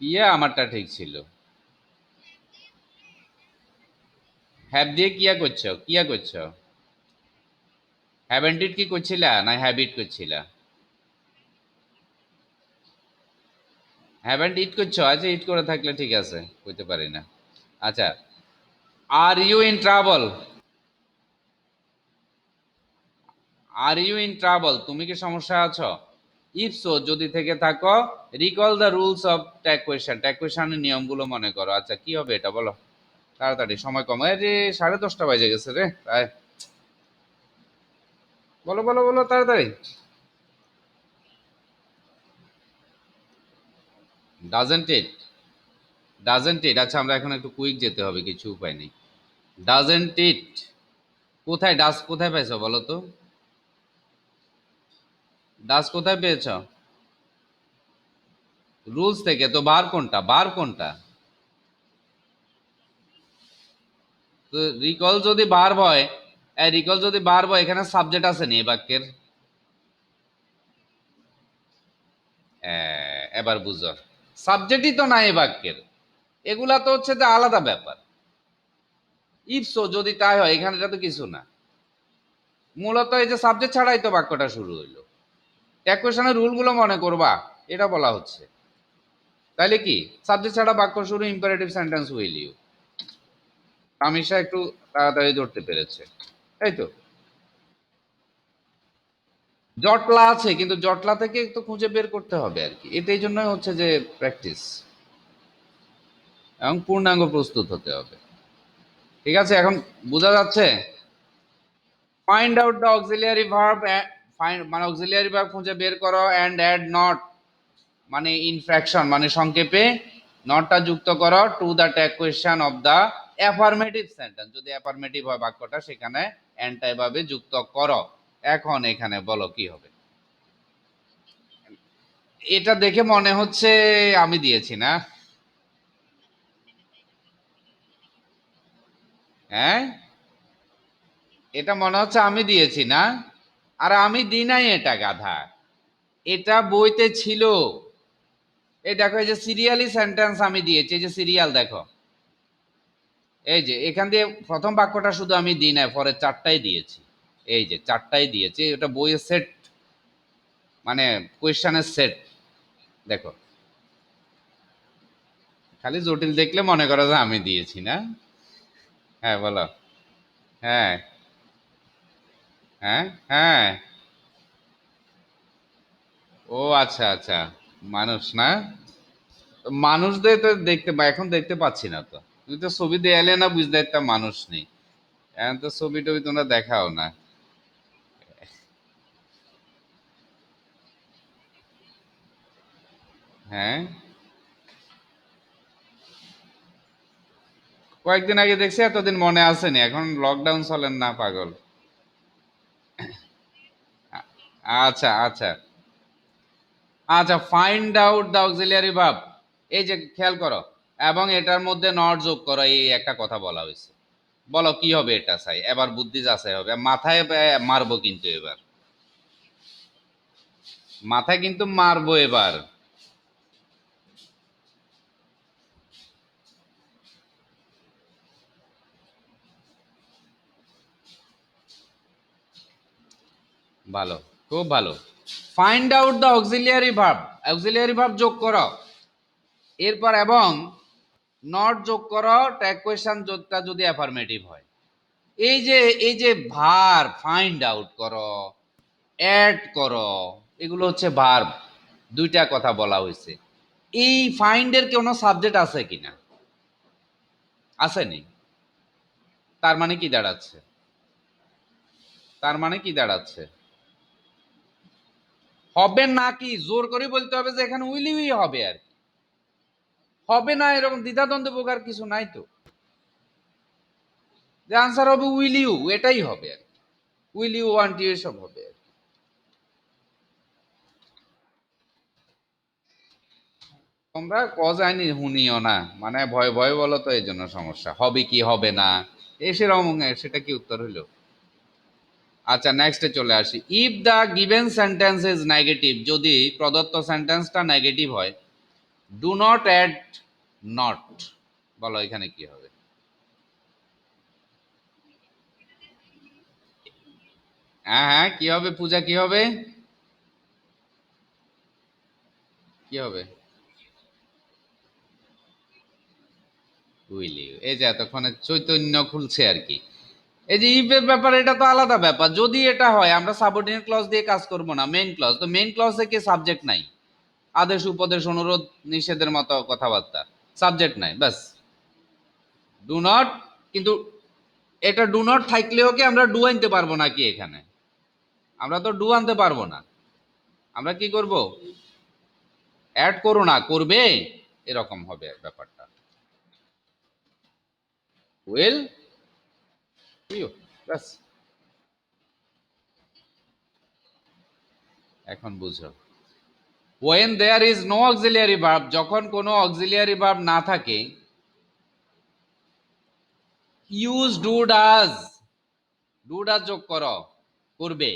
ইয়ে আমারটা ঠিক ছিল। হ্যাভ দিয়ে কিয়া করছো? হ্যাভেন্ট ইট কি করছিলা না হ্যাবিট করছিলা? হ্যাভেন্ট ইট করছো, আচ্ছা ইট করে থাকলে ঠিক আছে, কইতে পারি না। আচ্ছা, are you in trouble, are you in trouble, তুমি কি সমস্যায় আছো? ইফ সো যদি থেকে থাকো, recall the rules of tag কোয়েশনের নিয়মগুলো মনে করো। আচ্ছা কি হবে এটা বলো, তাড়াতাড়ি, সময় কম, এই যে 10:30 বাজে গেছে রে প্রায়। বলো বলো বলো তাড়াতাড়ি। ডাজেন্ট ইট, ডাজেন্ট ইট, আচ্ছা আমরা এখন একটু কুইক যেতে হবে, কিছু উপায় নেই। ডাজেন্ট ইট, কোথায় ডাস কোথায় পাইছো বলো তো? ডাস কোথায় পেয়েছো? রুলস থেকে তো বার কোনটা, বার কোনটা? তো রিকল যদি বার হয়, রিকল যদি বার হয়, এখানে সাবজেক্ট আছে নি এই বাক্যের? এবার বুঝো, সাবজেক্টই তো নাই এই বাক্যের। এগুলা তো হচ্ছে যে আলাদা ব্যাপার। ইফসো যদি তাই হয়, এখানে তো কিছু না। মূলত এই যে সাবজেক্ট ছাড়াই তো বাক্যটা শুরু হইলো। ট্যাকুয়েশনের রুলগুলো মনে করবা, এটা বলা হচ্ছে। তাইলে কি সাবজেক্ট ছাড়া বাক্য শুরু, ইম্পারেটিভ সেন্টেন্স উইল ইউ। তামিশা একটু তাড়াতাড়ি ধরতে পেরেছে, তাই তো? জটলা আছে, কিন্তু জটলা থেকে একটু খুঁজে বের করতে হবে আর কি। এটাই জন্যই হচ্ছে যে প্র্যাকটিস এবং পূর্ণাঙ্গ প্রস্তুত হতে হবে। ঠিক আছে, এখন বোঝা যাচ্ছে? Find out the auxiliary verb, find মানে অক্সিলিয়ারি ভার্ব খুঁজে বের করো, অ্যান্ড অ্যাড নট মানে ইনফ্র্যাকশন মানে সংক্ষেপে নটটা যুক্ত করো to the tag question of the affirmative sentence. যদি অ্যাফার্মেটিভ হয় বাক্যটা, সেখানে অ্যান্ডটা এভাবে যুক্ত করো। এখন এখানে বলো কি হবে। এটা দেখে মনে হচ্ছে আমি দিয়েছি না? হ্যাঁ, এটা মনে হচ্ছে আমি দিয়েছি না? আর আমি দিই নাই এটা, গাধা। এটা বইতে ছিল। এই দেখো, এই যে সিরিয়ালি সেন্টেন্স আমি দিয়েছি, এই যে সিরিয়াল দেখো, এই যে এখান দিয়ে প্রথম বাক্যটা শুধু আমি দিই নাই, পরে চারটাই দিয়েছি। এই যে চারটাই দিয়েছি, ওটা বইয়ের সেট, মানে কোয়েশ্চেনের সেট। দেখো, খালি জটিল দেখলে মনে করো যে আমি দিয়েছি না? হ্যাঁ বলো। হ্যাঁ, হ্যাঁ, হ্যাঁ। ও আচ্ছা, আচ্ছা। মানুষ না? মানুষদের তো দেখতে এখন দেখতে পাচ্ছি না তো। তুমি তো ছবি দেয়ালে না, বুঝতে একটা মানুষ নেই। এখন তো ছবি টবি তোমরা দেখাও না। হ্যাঁ, কয়েকদিন আগে দেখছি, এতদিন মনে আসেনি। এখন লকডাউন চলেন না, পাগল। আচ্ছা, আচ্ছা, আচ্ছা। Find out the auxiliary verb, এই যে খেয়াল করো, এবং এটার মধ্যে নট যোগ করো, এই একটা কথা বলা হয়েছে। বলো কি হবে এটা, চাই এবার বুদ্ধি যাচাই হবে। মাথায় মারবো কিন্তু এবার, মাথায় কিন্তু মারবো এবার। ভালো, খুব ভালো। Find out the auxiliary verb, auxiliary verb যোগ করো, এরপর এবং নট যোগ করো ট্যাগ কোয়েশ্চন যোগটা যদি অ্যাফার্মেটিভ হয়। এই যে এই যে ভার্ব ফাইন্ড আউট করো, অ্যাড করো, এগুলো হচ্ছে ভার্ব। দুইটা কথা বলা হয়েছে। এই ফাইন্ডের কোনো সাবজেক্ট আছে কিনা? আসেনি। তার মানে কি দাঁড়াচ্ছে? তার মানে কি দাঁড়াচ্ছে? হবে না, কি জোর করে বলতে হবে যে এখানে উইলি উই হবে আর কি। হবে না এরকম দ্বিধাদ্বন্দ্ব প্রকার কিছু নাই তো। যে আনসার হবে উইল ইউ, এটাই হবে আর কি। উইল ইউ ওয়ান্ট ইউ, এসব হবে আর কি। তোমরা কজ আইনি শুনিও না, মানে ভয় ভয় বলো তো, এই জন্য সমস্যা। হবে কি হবে না, সেরকম সেটা কি উত্তর হইলো? আচ্ছা, নেক্সটে চলে আসি। If the given sentence is negative, যদি প্রদত্ত সেন্টেন্সটা নেগেটিভ হয়, ডু নট অ্যাড নট। বলো এখানে কি হবে? হ্যাঁ, হ্যাঁ, কি হবে পূজা, কি হবে? কি হবে? Will you. এই যে এতক্ষণে চৈতন্য খুলছে আর কি। এই যে ইফের ব্যাপার, এটা তো আলাদা ব্যাপার। যদি এটা হয়, আমরা সাবঅর্ডিনেট ক্লজ দিয়ে কাজ করব না, মেইন ক্লজ। তো মেইন ক্লজে কি সাবজেক্ট নাই? আদেশ, উপদেশ, অনুরোধ, নিষেধের মতো কথাবার্তা, সাবজেক্ট নাই, ব্যাস। ডু নট, কিন্তু এটা ডু নট থাকলেও কি আমরা ডু আনতে পারবো নাকি এখানে? আমরা তো ডু আনতে পারবো না। আমরা কি করব? অ্যাড করো না, করবে, এরকম হবে ব্যাপারটা। উইল ইউ, ব্যাস। এখন বুঝো। when there is no auxiliary verb, যখন কোনো auxiliary verb না থাকে, use do does, do does যোগ করো করবে,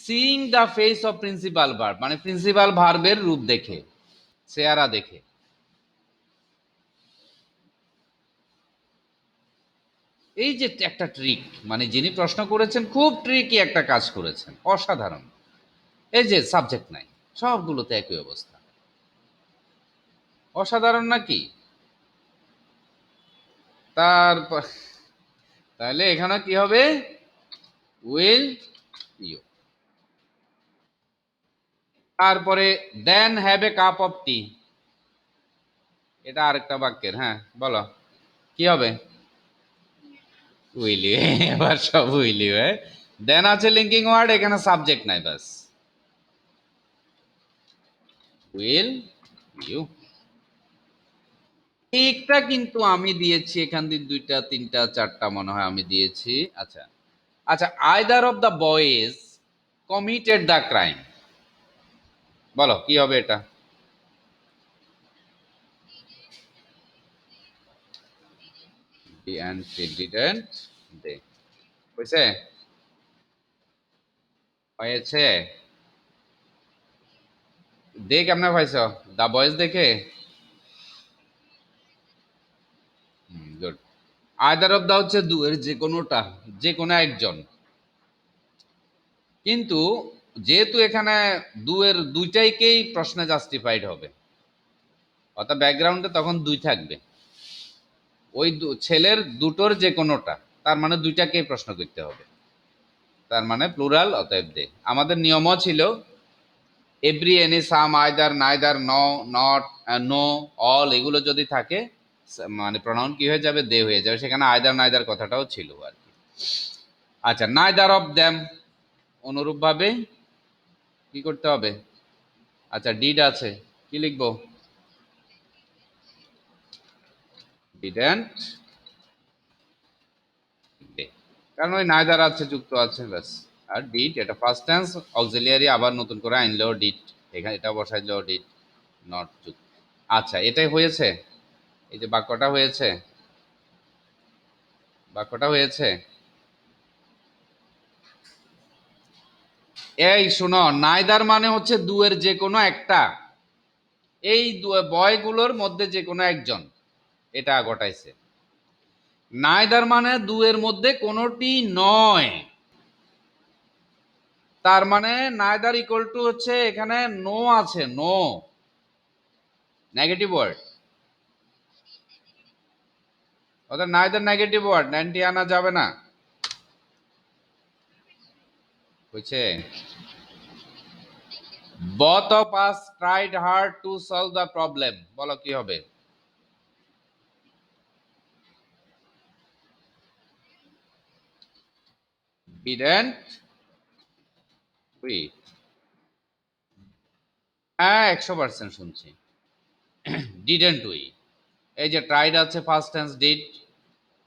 seeing the face of principal verb, মানে প্রিন্সিপাল ভার্বের রূপ দেখে, চেহারা দেখে। এই যে একটা ট্রিক, মানে যিনি প্রশ্ন করেছেন খুব ট্রিকি একটা কাজ করেছেন, অসাধারণ। এই যে সাবজেক্ট নাই, সবগুলোতে একই অবস্থা, অসাধারণ নাকি? তারপর তাহলে এখানে কি হবে? Will you. তারপরে then have a cup of tea, এটা আরেকটা বাক্যের, হ্যাঁ বলো কি হবে? Will you. এবার সব উইল ইউ। দেন আছে লিঙ্কিং ওয়ার্ড, এখানে সাবজেক্ট নাই, বাস উইল ইউ। ঠিকটা কিন্তু আমি দিয়েছি এখান দিয়ে দুইটা তিনটা চারটা মনে হয় আমি দিয়েছি। আচ্ছা আচ্ছা, either of the boys committed the crime, বলো কি হবে এটা? and she didn't they, হয়েছে? হয়েছে। দে কেমনে পাইছ? দা বয়েজ দেখে? গুড। আইদার অফ দা হচ্ছে দুয়ের যে কোনোটা, যে কোনো একজন। কিন্তু যেহেতু এখানে দুয়ের দুইটাইকেই প্রশ্নে জাস্টিফাইড হবে, অর্থাৎ ব্যাকগ্রাউন্ডে তখন দুই থাকবে, ওই ছেলের দুটোর যে কোনোটা, তার মানে দুইটাকেই প্রশ্ন করতে হবে, তার মানে প্লুরাল, অতএব দে। আমাদের নিয়মও ছিল every, any, some, either, neither, no, not, no, all, এগুলো যদি থাকে মানে প্রনাউন কি হয়ে যাবে? দে হয়ে যাবে। সেখানে আইদার নাইদার কথাটাও ছিল আর কি। আচ্ছা, নাইদার অফ দ্যাম অনুরূপভাবে কি করতে হবে? আচ্ছা ডিড আছে, কি লিখবো? ডিডন্ট দে, কারণ ওই নাইদার আছে, যুক্ত আছে, ব্যাস। আর ডিড এটা ফার্স্ট টেন্স, অক্সিলিয়ারি আবার নতুন করে আনলেও ডিড, এখানে এটা বসাই দিলেও ডিড, নট যুক্ত। আচ্ছা এটাই হয়েছে, এই যে বাক্যটা হয়েছে, বাক্যটা হয়েছে। এই শোনো, নাইদার মানে হচ্ছে দুয়ের যে কোনো একটা, এই বয়গুলোর মধ্যে যে কোনো একজন, এটা ঘটাইছে। নাইদার মানে দুয়ের মধ্যে কোনোটি নয়, তার মানে নাইদার ইকুয়াল টু হচ্ছে এখানে নো আছে, নো, নেগেটিভ ওয়ার্ড, অর্থাৎ নাইদার নেগেটিভ ওয়ার্ড, নাইনটি আনা যাবে না, বুঝছে? both of us tried hard to solve the problem, বলো কি হবে? didn't we, হ্যাঁ 100% শুনছি। didn't we, এই যে ট্রাইড আছে ফার্স্ট টেন্স ডিড,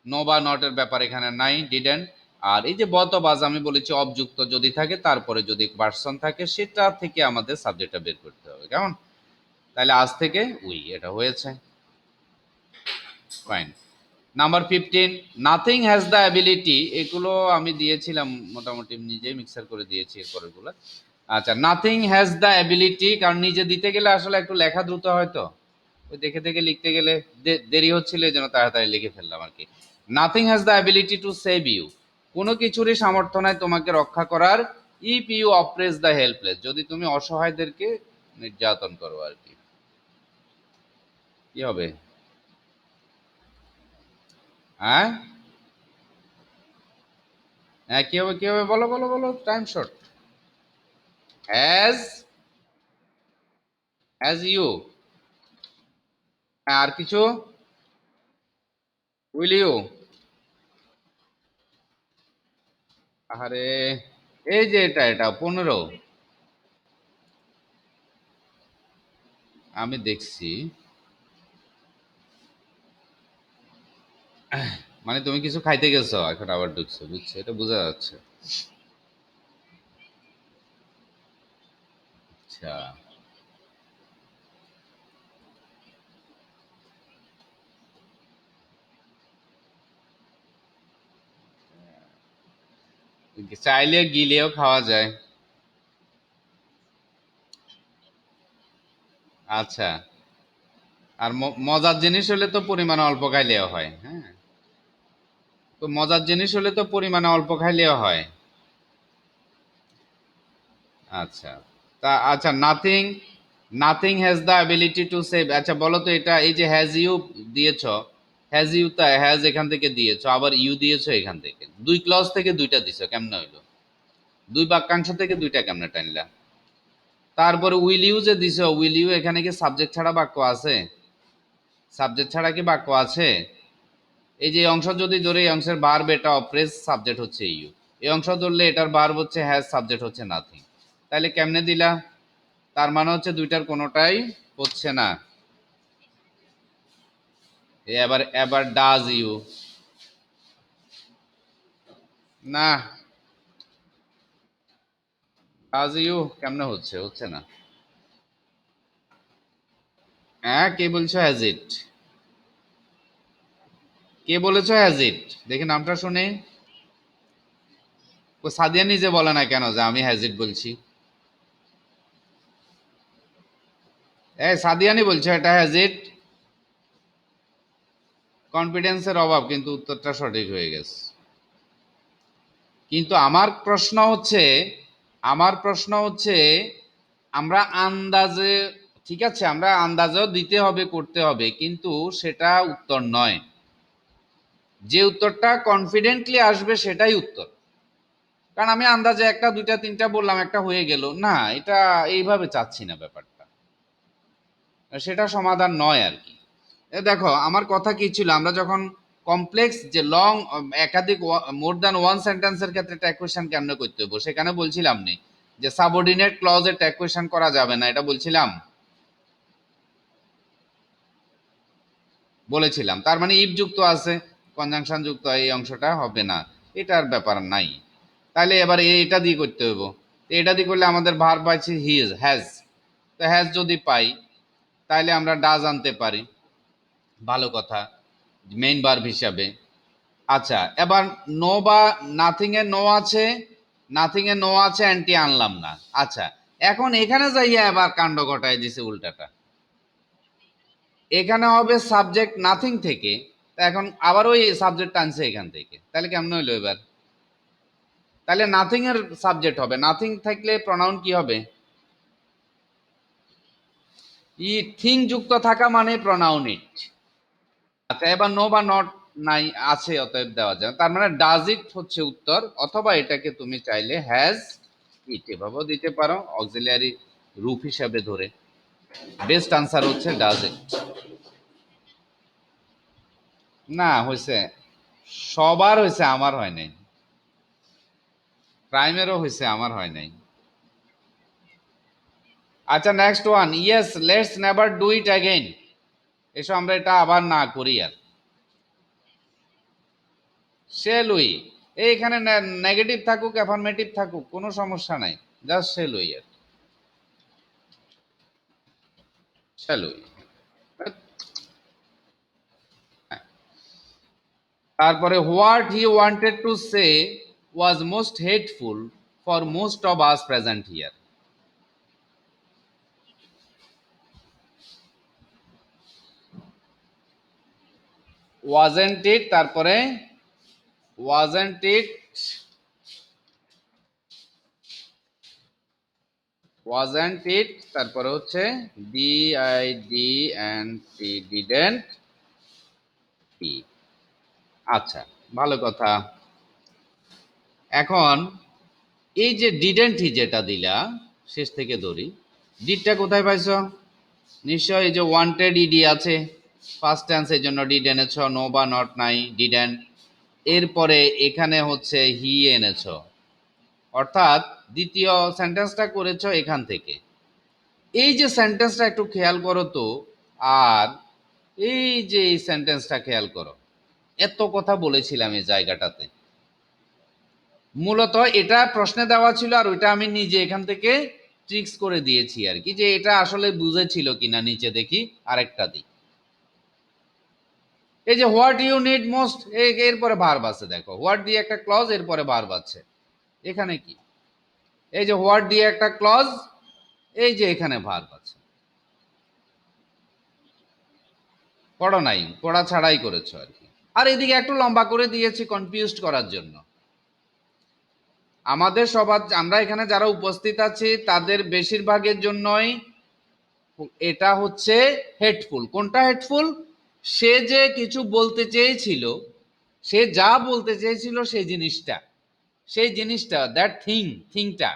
নো বা নটের ব্যাপার এখানে নাই, ডিডেন্ট। আর এই যে বত বাজ আমি বলেছি অবযুক্ত যদি থাকে, তারপরে যদি পার্সন থাকে, সেটা থেকে আমাদের সাবজেক্টটা বের করতে হবে, কেমন? তাহলে আজ থেকে উই, এটা হয়েছে, fine. Number 15, nothing has the ability, এগুলো আমি দিয়েছিলাম মোটামুটি নিজেই মিক্সার করে দিয়েছি এরপর এগুলো। আচ্ছা, নাথিং হ্যাজ দ্য অ্যাবিলিটি, কারণ নিজে দিতে গেলে আসলে একটু লেখা দ্রুত হয়তো, ওই দেখে দেখে লিখতে গেলে দেরি হচ্ছিল, এই জন্য তাড়াতাড়ি লিখে ফেললাম আর কি। Nothing has the ability to save you, কোনো কিছুরই সামর্থ্য নাই তোমাকে রক্ষা করার, if you oppress the helpless, যদি তুমি অসহায়দেরকে নির্যাতন করো আর কি। কি হবে? হ্যাঁ হ্যাঁ, কি হবে কি হবে, বলো বলো বলো, time short. Has, has you, আর কিছু? উইল ইউ, আরে এই যে এটা এটা 15, আমি দেখছি, মানে তুমি কিছু খাইতে গেছো এখন আবার ঢুকছো, বুঝছো, এটা বোঝা যাচ্ছে। আচ্ছা চাইলে গিলেও খাওয়া যায়। আচ্ছা। আর মজার জিনিস হলে তো পরিমাণে অল্প খাইলেও হয়, হ্যাঁ। তো মজার জিনিস হলে তো পরিমাণে অল্প খাইলেও হয়। আচ্ছা। তা আচ্ছা, nothing nothing has the ability to save. আচ্ছা বলো তো, এটা এই যে হ্যাজ ইউ দিয়েছ, হ্যাজ ইউ তা হ্যাজ এখান থেকে দিয়েছো, আবার ইউ দিয়েছো এখান থেকে, দুই ক্লজ থেকে দুইটা দিছো, কেমনে হইলো? দুই বাক্যাংশ থেকে দুইটা কেমনে টানলা? তারপরে উইল ইউ যে দিছো, উইল ইউ এখানে কি সাবজেক্ট ছাড়া বাক্য আছে? সাবজেক্ট ছাড়া কি বাক্য আছে? এই যে অংশ যদি ধরে, এই অংশের ভার্ব এটা অপ্রেস, সাবজেক্ট হচ্ছে ইউ। এই অংশ ধরলে এটার ভার্ব হচ্ছে হ্যাজ, সাবজেক্ট হচ্ছে নাথিং। তাহলে কেমনে দিলা? তার মানে হচ্ছে দুইটার কোনোটাই হচ্ছে না। এবার এবার ডাজ ইউ, না ডাজ ইউ কেমনে হচ্ছে? হচ্ছে না। হ্যাঁ, কে বলছো হ্যাজ ইট? কে বলেছো হ্যাজ ইট? দেখি নামটা শুনে। ও সাদিয়া নিজে বলে না কেন যে আমি হ্যাজ ইট বলছি? সাদিয়ানি বলছে এটা হ্যাজ ইট। কনফিডেন্সের অভাব, কিন্তু উত্তরটা সঠিক হয়ে গেছে। কিন্তু আমার প্রশ্ন হচ্ছে আমরা আন্দাজে, ঠিক আছে আমরা আন্দাজেও দিতে হবে, করতে হবে, কিন্তু সেটা উত্তর নয়। যে উত্তরটা কনফিডেন্টলি আসবে সেটাই উত্তর। কারণ আমি আন্দাজে একটা দুইটা তিনটা বললাম, একটা হয়ে গেল না, এটা এইভাবে চাচ্ছি না ব্যাপারটা। সেটা সমাধান নয় আর কি। দেখো আমার কথা কি ছিল, আমরা যখন কমপ্লেক্স যে লং একাধিক মোর দ্যান ওয়ান সেন্টেন্সের ক্ষেত্রে ট্যাগ কোয়েশ্চেন কেমনে করতে হবে সেখানে বলছিলাম নি যে সাবঅর্ডিনেট ক্লজে ট্যাগ কোয়েশ্চেন করা যাবে না, এটা বলছিলাম। বলেছিলাম তার মানে ইফ যুক্ত আছে, কনজাংশন যুক্ত, এই অংশটা হবে না, এটার ব্যাপার নাই। তাহলে এবার এটা দিয়ে করতে হইব। এটা দিয়ে করলে আমাদের ভার পাইছি হিজ, হ্যাজ। তো হ্যাজ যদি পাই তাহলে আমরা ডাজ আনতে পারি, ভালো কথা, মেইন ভার্ব হিসাবে। আচ্ছা, এবার নো বা নাথিং এ নো আছে, নাথিং এ নো আছে, অ্যান্টি আনলাম না। আচ্ছা, এখন এখানে যাইয়া এবার কাণ্ড ঘটায় দিছে উল্টাটা। এখানে হবে সাবজেক্ট নাথিং থেকে, তা এখন আবার ওই সাবজেক্ট আনছে এখান থেকে, তাহলে কেমন হইলো এবার? তাহলে নাথিং এর সাবজেক্ট হবে, নাথিং থাকলে প্রনাউন কি হবে? ই থিং যুক্ত থাকা মানে প্রনাউন ইট। আচ্ছা, এবার নো বা নট নাই, আছে, অতএব দেওয়া যায়, তার মানে ডাজ ইট হচ্ছে উত্তর, অথবা এটাকে তুমি চাইলে হ্যাজ ইট এভাবেও দিতে পারো অক্সিলিয়ারি রূপ হিসাবে ধরে। বেস্ট আনসার হচ্ছে ডাজ ইট। না হয়েছে, সবার হয়েছে, আমার হয় নাই। প্রাইমেরও হয়েছে, আমার হয় নাই। আচ্ছা next one, yes let's never do it again. এসো আমরা এটা আবার না করি আর। শেল উই, এইখানে নেগেটিভ থাকুক অ্যাফার্মেটিভ থাকুক কোনো সমস্যা নাই, জাস্ট শেল উই আর। Shall we. তারপরে what he wanted to say was most hateful for most of us present here. Wasn't it, তারপরে ওয়াজেন্ট ইট, ওয়াজেন্ট ইট, তারপরে হচ্ছে D I D N T, didn't T. আচ্ছা, ভালো কথা। এখন এই যে ডিডেন্ট হি যেটা দিলা, শেষ থেকে ধরি, ডিডটা কোথায় পাইছো? নিশ্চয় এই যে ওয়ান্টেড ইডি আছে, ফার্স্ট টেন্স, এই জন্য ডিড এনেছ, নো বা নট নাই, ডিডেন্ট। এরপরে এখানে হচ্ছে হি এনেছ, অর্থাৎ দ্বিতীয় সেন্টেন্সটা করেছ এখান থেকে। এই যে সেন্টেন্সটা একটু খেয়াল করো তো, আর এই যে এই সেন্টেন্সটা খেয়াল করো, এত কথা বলেছিলাম এই জায়গাটাতে। মূলত এটা প্রশ্নে দেওয়া ছিল, আর ওইটা আমি নিজে এখান থেকে ট্রিক্স করে দিয়েছি আর কি, যে এটা আসলে বুঝেছিল কিনা নিচে দেখি। আরেকটা দিই, এই যে হোয়াট ইউ নিড মোস্ট, এরপরে ভার্ব আছে, দেখো হোয়াট দিয়ে একটা ক্লজ, এরপরে ভার্ব আছে। এখানে কি, এই যে হোয়াট দিয়ে একটা ক্লজ, এই যে এখানে ভার্ব আছে। পড়ো নাই, পড়া ছাড়াই করেছো আর কি। আর এদিকে একটু লম্বা করে দিয়েছি কনফিউজড করার জন্য। আমাদের সবার, আমরা এখানে যারা উপস্থিত আছি তাদের বেশিরভাগের জন্যই এটা হচ্ছে হেডফুল। কোনটা হেডফুল? সে যে কিছু বলতে চেয়েছিল, সে যা বলতে চেয়েছিল সেই জিনিসটা, সেই জিনিসটা, দ্যাট থিংটা।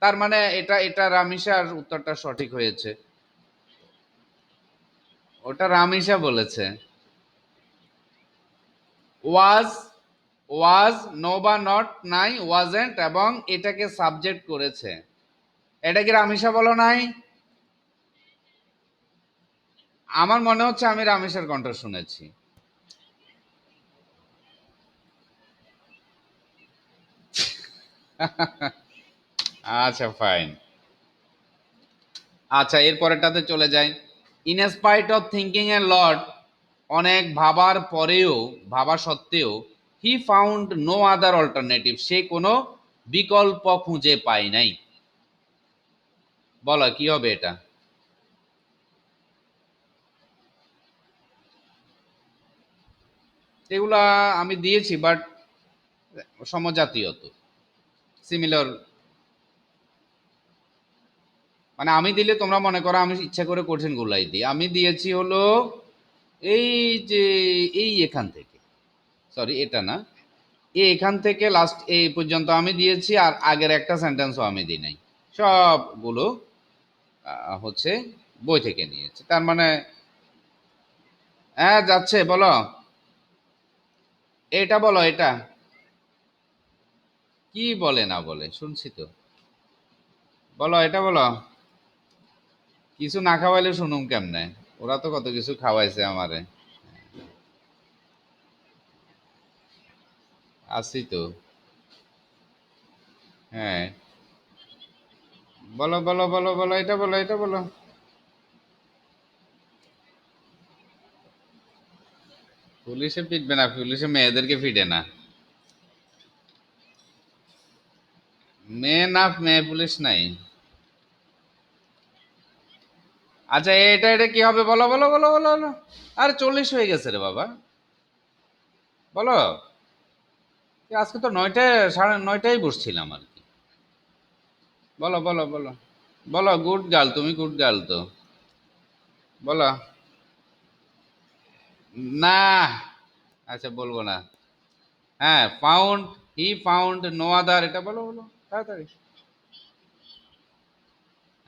তার মানে এটা এটা রামিসার উত্তরটা সঠিক হয়েছে। ওটা রামিসা বলেছে। ওয়াজ, ওয়াজ, নো বা নট নাই, ওয়াজেন্ট, এবং এটাকে সাবজেক্ট করেছে। এটা কি রামিসা বলো নাই? আমার মনে হচ্ছে আমি রামেশের কণ্ঠ শুনেছি। আচ্ছা ফাইন। আচ্ছা এরপরেরটাতে চলে যাই। In spite of thinking a lot, অনেক ভাবার পরেও, ভাবা সত্ত্বেও, he found no other alternative, সে কোনো বিকল্প খুঁজে পায় নাই। বলো কি হবে এটা? এগুলা আমি দিয়েছি বাট সমজাতীয় তো, সিমিলার। মানে আমি দিলে তোমরা মনে করো আমি ইচ্ছা করে কঠিন গুলাই দিই। আমি দিয়েছি হলো এই যে, এই এখান থেকে, সরি এটা না, এখান থেকে লাস্ট এই পর্যন্ত আমি দিয়েছি, আর আগের একটা সেন্টেন্সও আমি দিই নাই। সবগুলো হচ্ছে বই থেকে নিয়েছি। তার মানে হ্যাঁ যাচ্ছে, বলো এটা, বলো এটা কি বলে না বলে, শুনছি তো, বলো এটা বলো। কিছু না খাওয়াইলে শুনুম কেমনে? ওরা তো কত কিছু খাওয়াইছে আমারে। আসি তো। হ্যাঁ বলো বলো বলো বলো, এটা বলো, এটা বলো। পুলিশে পিটবে না, পুলিশে মেয়েদেরকে পিটে না। মেয়ে না, মেয়ে পুলিশ নাই। আচ্ছা এটা এটা কি হবে, বলো বলো বলো বলো বলো। আরে 40 হয়ে গেছে রে বাবা, বলো। আজকে তো 9টায়, 9:30টায় বসছিলাম আর কি। বলো বলো বলো বলো, গুড গার্ল, তুমি গুড গার্ল তো, বলো। না, আচ্ছা বলবো না। হ্যাঁ found, he found no other, এটা বলো বলো তাড়াতাড়ি।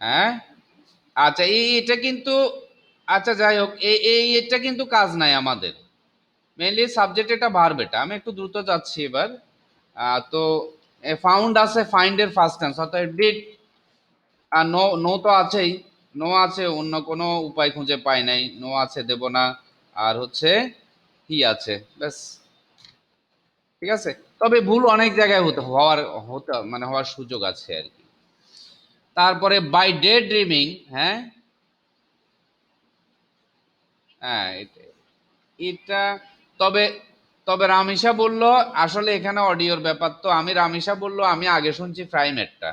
হ্যাঁ আচ্ছা এটা কিন্তু, আচ্ছা যাই হোক, এটা কিন্তু কাজ নাই আমাদের। মেইনলি সাবজেক্ট, এটা ভার্ব, এটা আমি একটু দ্রুত যাচ্ছি এবার। তো ফাউন্ড আছে, ফাইন্ড এর ফার্স্ট টেন্স অর্থাৎ ডিড। আর নো, নো তো আছেই, নো আছে, অন্য কোনো উপায় খুঁজে পাই নাই, নো আছে দেব না। আর হচ্ছে কি আছে, ব্যাস। ঠিক আছে, তবে ভুল অনেক জায়গায় হতে মানে হওয়ার সুযোগ আছে আর কি। তারপরে বাই ডে ড্রিমিং, হ্যাঁ হ্যাঁ এটা তবে, তবে রামিসা বলল, আসলে এখানে অডিওর ব্যাপার তো, আমি রামিসা বলল আমি আগে শুনছি প্রাইমেটটা,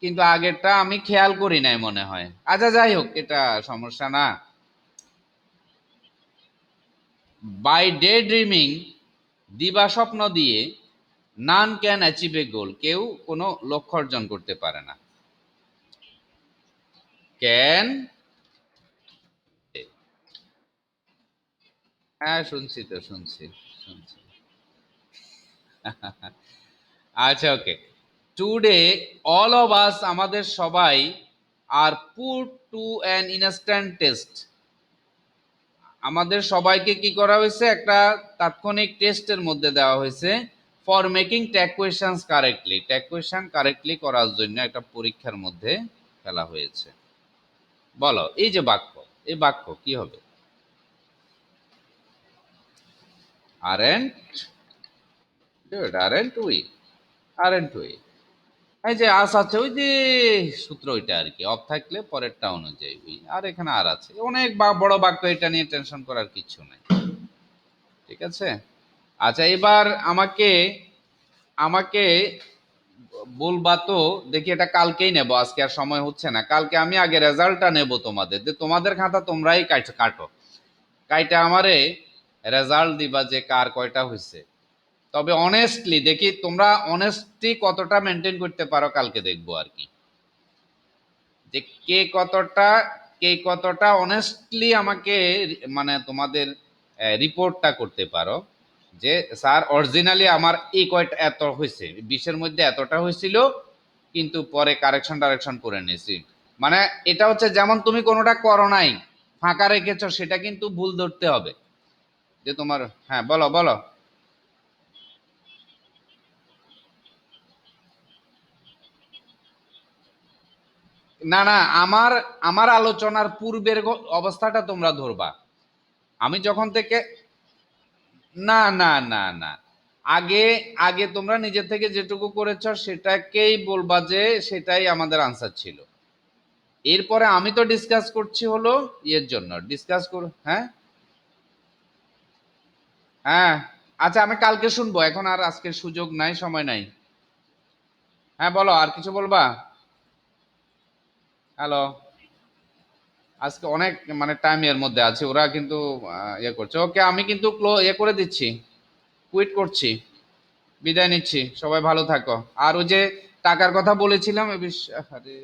কিন্তু আগেরটা আমি খেয়াল করি নাই মনে হয়। আচ্ছা যাই হোক, এটা সমস্যা না। বাই ডে ড্রিমিং, দিবা স্বপ্ন দিয়ে, নান ক্যান অ্যাচিভ এ গোল, কেউ কোনো লক্ষ্য অর্জন করতে পারে না। ক্যান, হ্যাঁ শুনছি তো, শুনছি শুনছি। আচ্ছা okay. Today all of us, আমাদের সবাই, are put to an instant test, আমাদের সবাইকে কি করা হয়েছে, একটা তাৎক্ষণিক টেস্টের মধ্যে দেওয়া হয়েছে। For making tag questions correctly, tag question correctly করার জন্য একটা পরীক্ষার মধ্যে ফেলা হয়েছে। বলো এই যে বাক্য, এই বাক্য কি হবে? Aren't, good, aren't we, aren't we. এই যে আস আছে, ওই যে সূত্র ওইটা আর কি, অফ থাকলে পরেরটা অনুযায়ী উই, আর এখানে আর আছে অনেক বড় বাক্য, এটা নিয়ে টেনশন করার কিছু নাই। ঠিক আছে। আচ্ছা এবার আমাকে আমাকে বলবা তো, দেখি এটা কালকেই নেব, আজকে আর সময় হচ্ছে না। কালকে আমি আগে রেজাল্টটা নেব তোমাদের, যে তোমাদের খাতা তোমরাই কাটো, কাইটা আমারে রেজাল্ট দিবা যে কার কয়টা হয়েছে। তবে অনেস্টলি দেখি তোমরা অনেস্টি কতটা মেনটেন করতে পারো, কালকে দেখবো আর কি, যে কে কতটা অনেস্টলি আমাকে মানে তোমাদের রিপোর্টটা করতে পারো, যে স্যার অরিজিনালি আমার এই কয়টা এত হয়েছে, 20-এর মধ্যে এতটা হয়েছিল, কিন্তু পরে কারেকশন ডাইরেকশন করে নিয়েছি। মানে এটা হচ্ছে যেমন তুমি কোনোটা করো নাই, ফাঁকা রেখেছো, সেটা কিন্তু ভুল ধরতে হবে। যে তোমার, হ্যাঁ বলো বলো। না না, আমার আমার আলোচনার পূর্বের অবস্থাটা তোমরা ধরবা। আমি যখন থেকে, না না না না, আগে আগে তোমরা নিজে থেকে যেটুকু করেছ সেটাকেই বলবা যে সেটাই আমাদের আনসার ছিল। এরপরে আমি তো ডিসকাস করছি হলো ইয়ের জন্য ডিসকাস কর, হ্যাঁ হ্যাঁ। আচ্ছা আমি কালকে শুনবো, এখন আর আজকের সুযোগ নাই, সময় নাই। হ্যাঁ বলো, আর কিছু বলবা? হ্যালো। আজকে অনেক মানে টাইম এর মধ্যে আছে, ওরা কিন্তু ইয়ে করছে। ওকে, আমি কিন্তু ইয়ে করে দিচ্ছি, কুইট করছি, বিদায় নিচ্ছি। সবাই ভালো থাকো। আর ওই যে টাকার কথা বলেছিলাম, আরে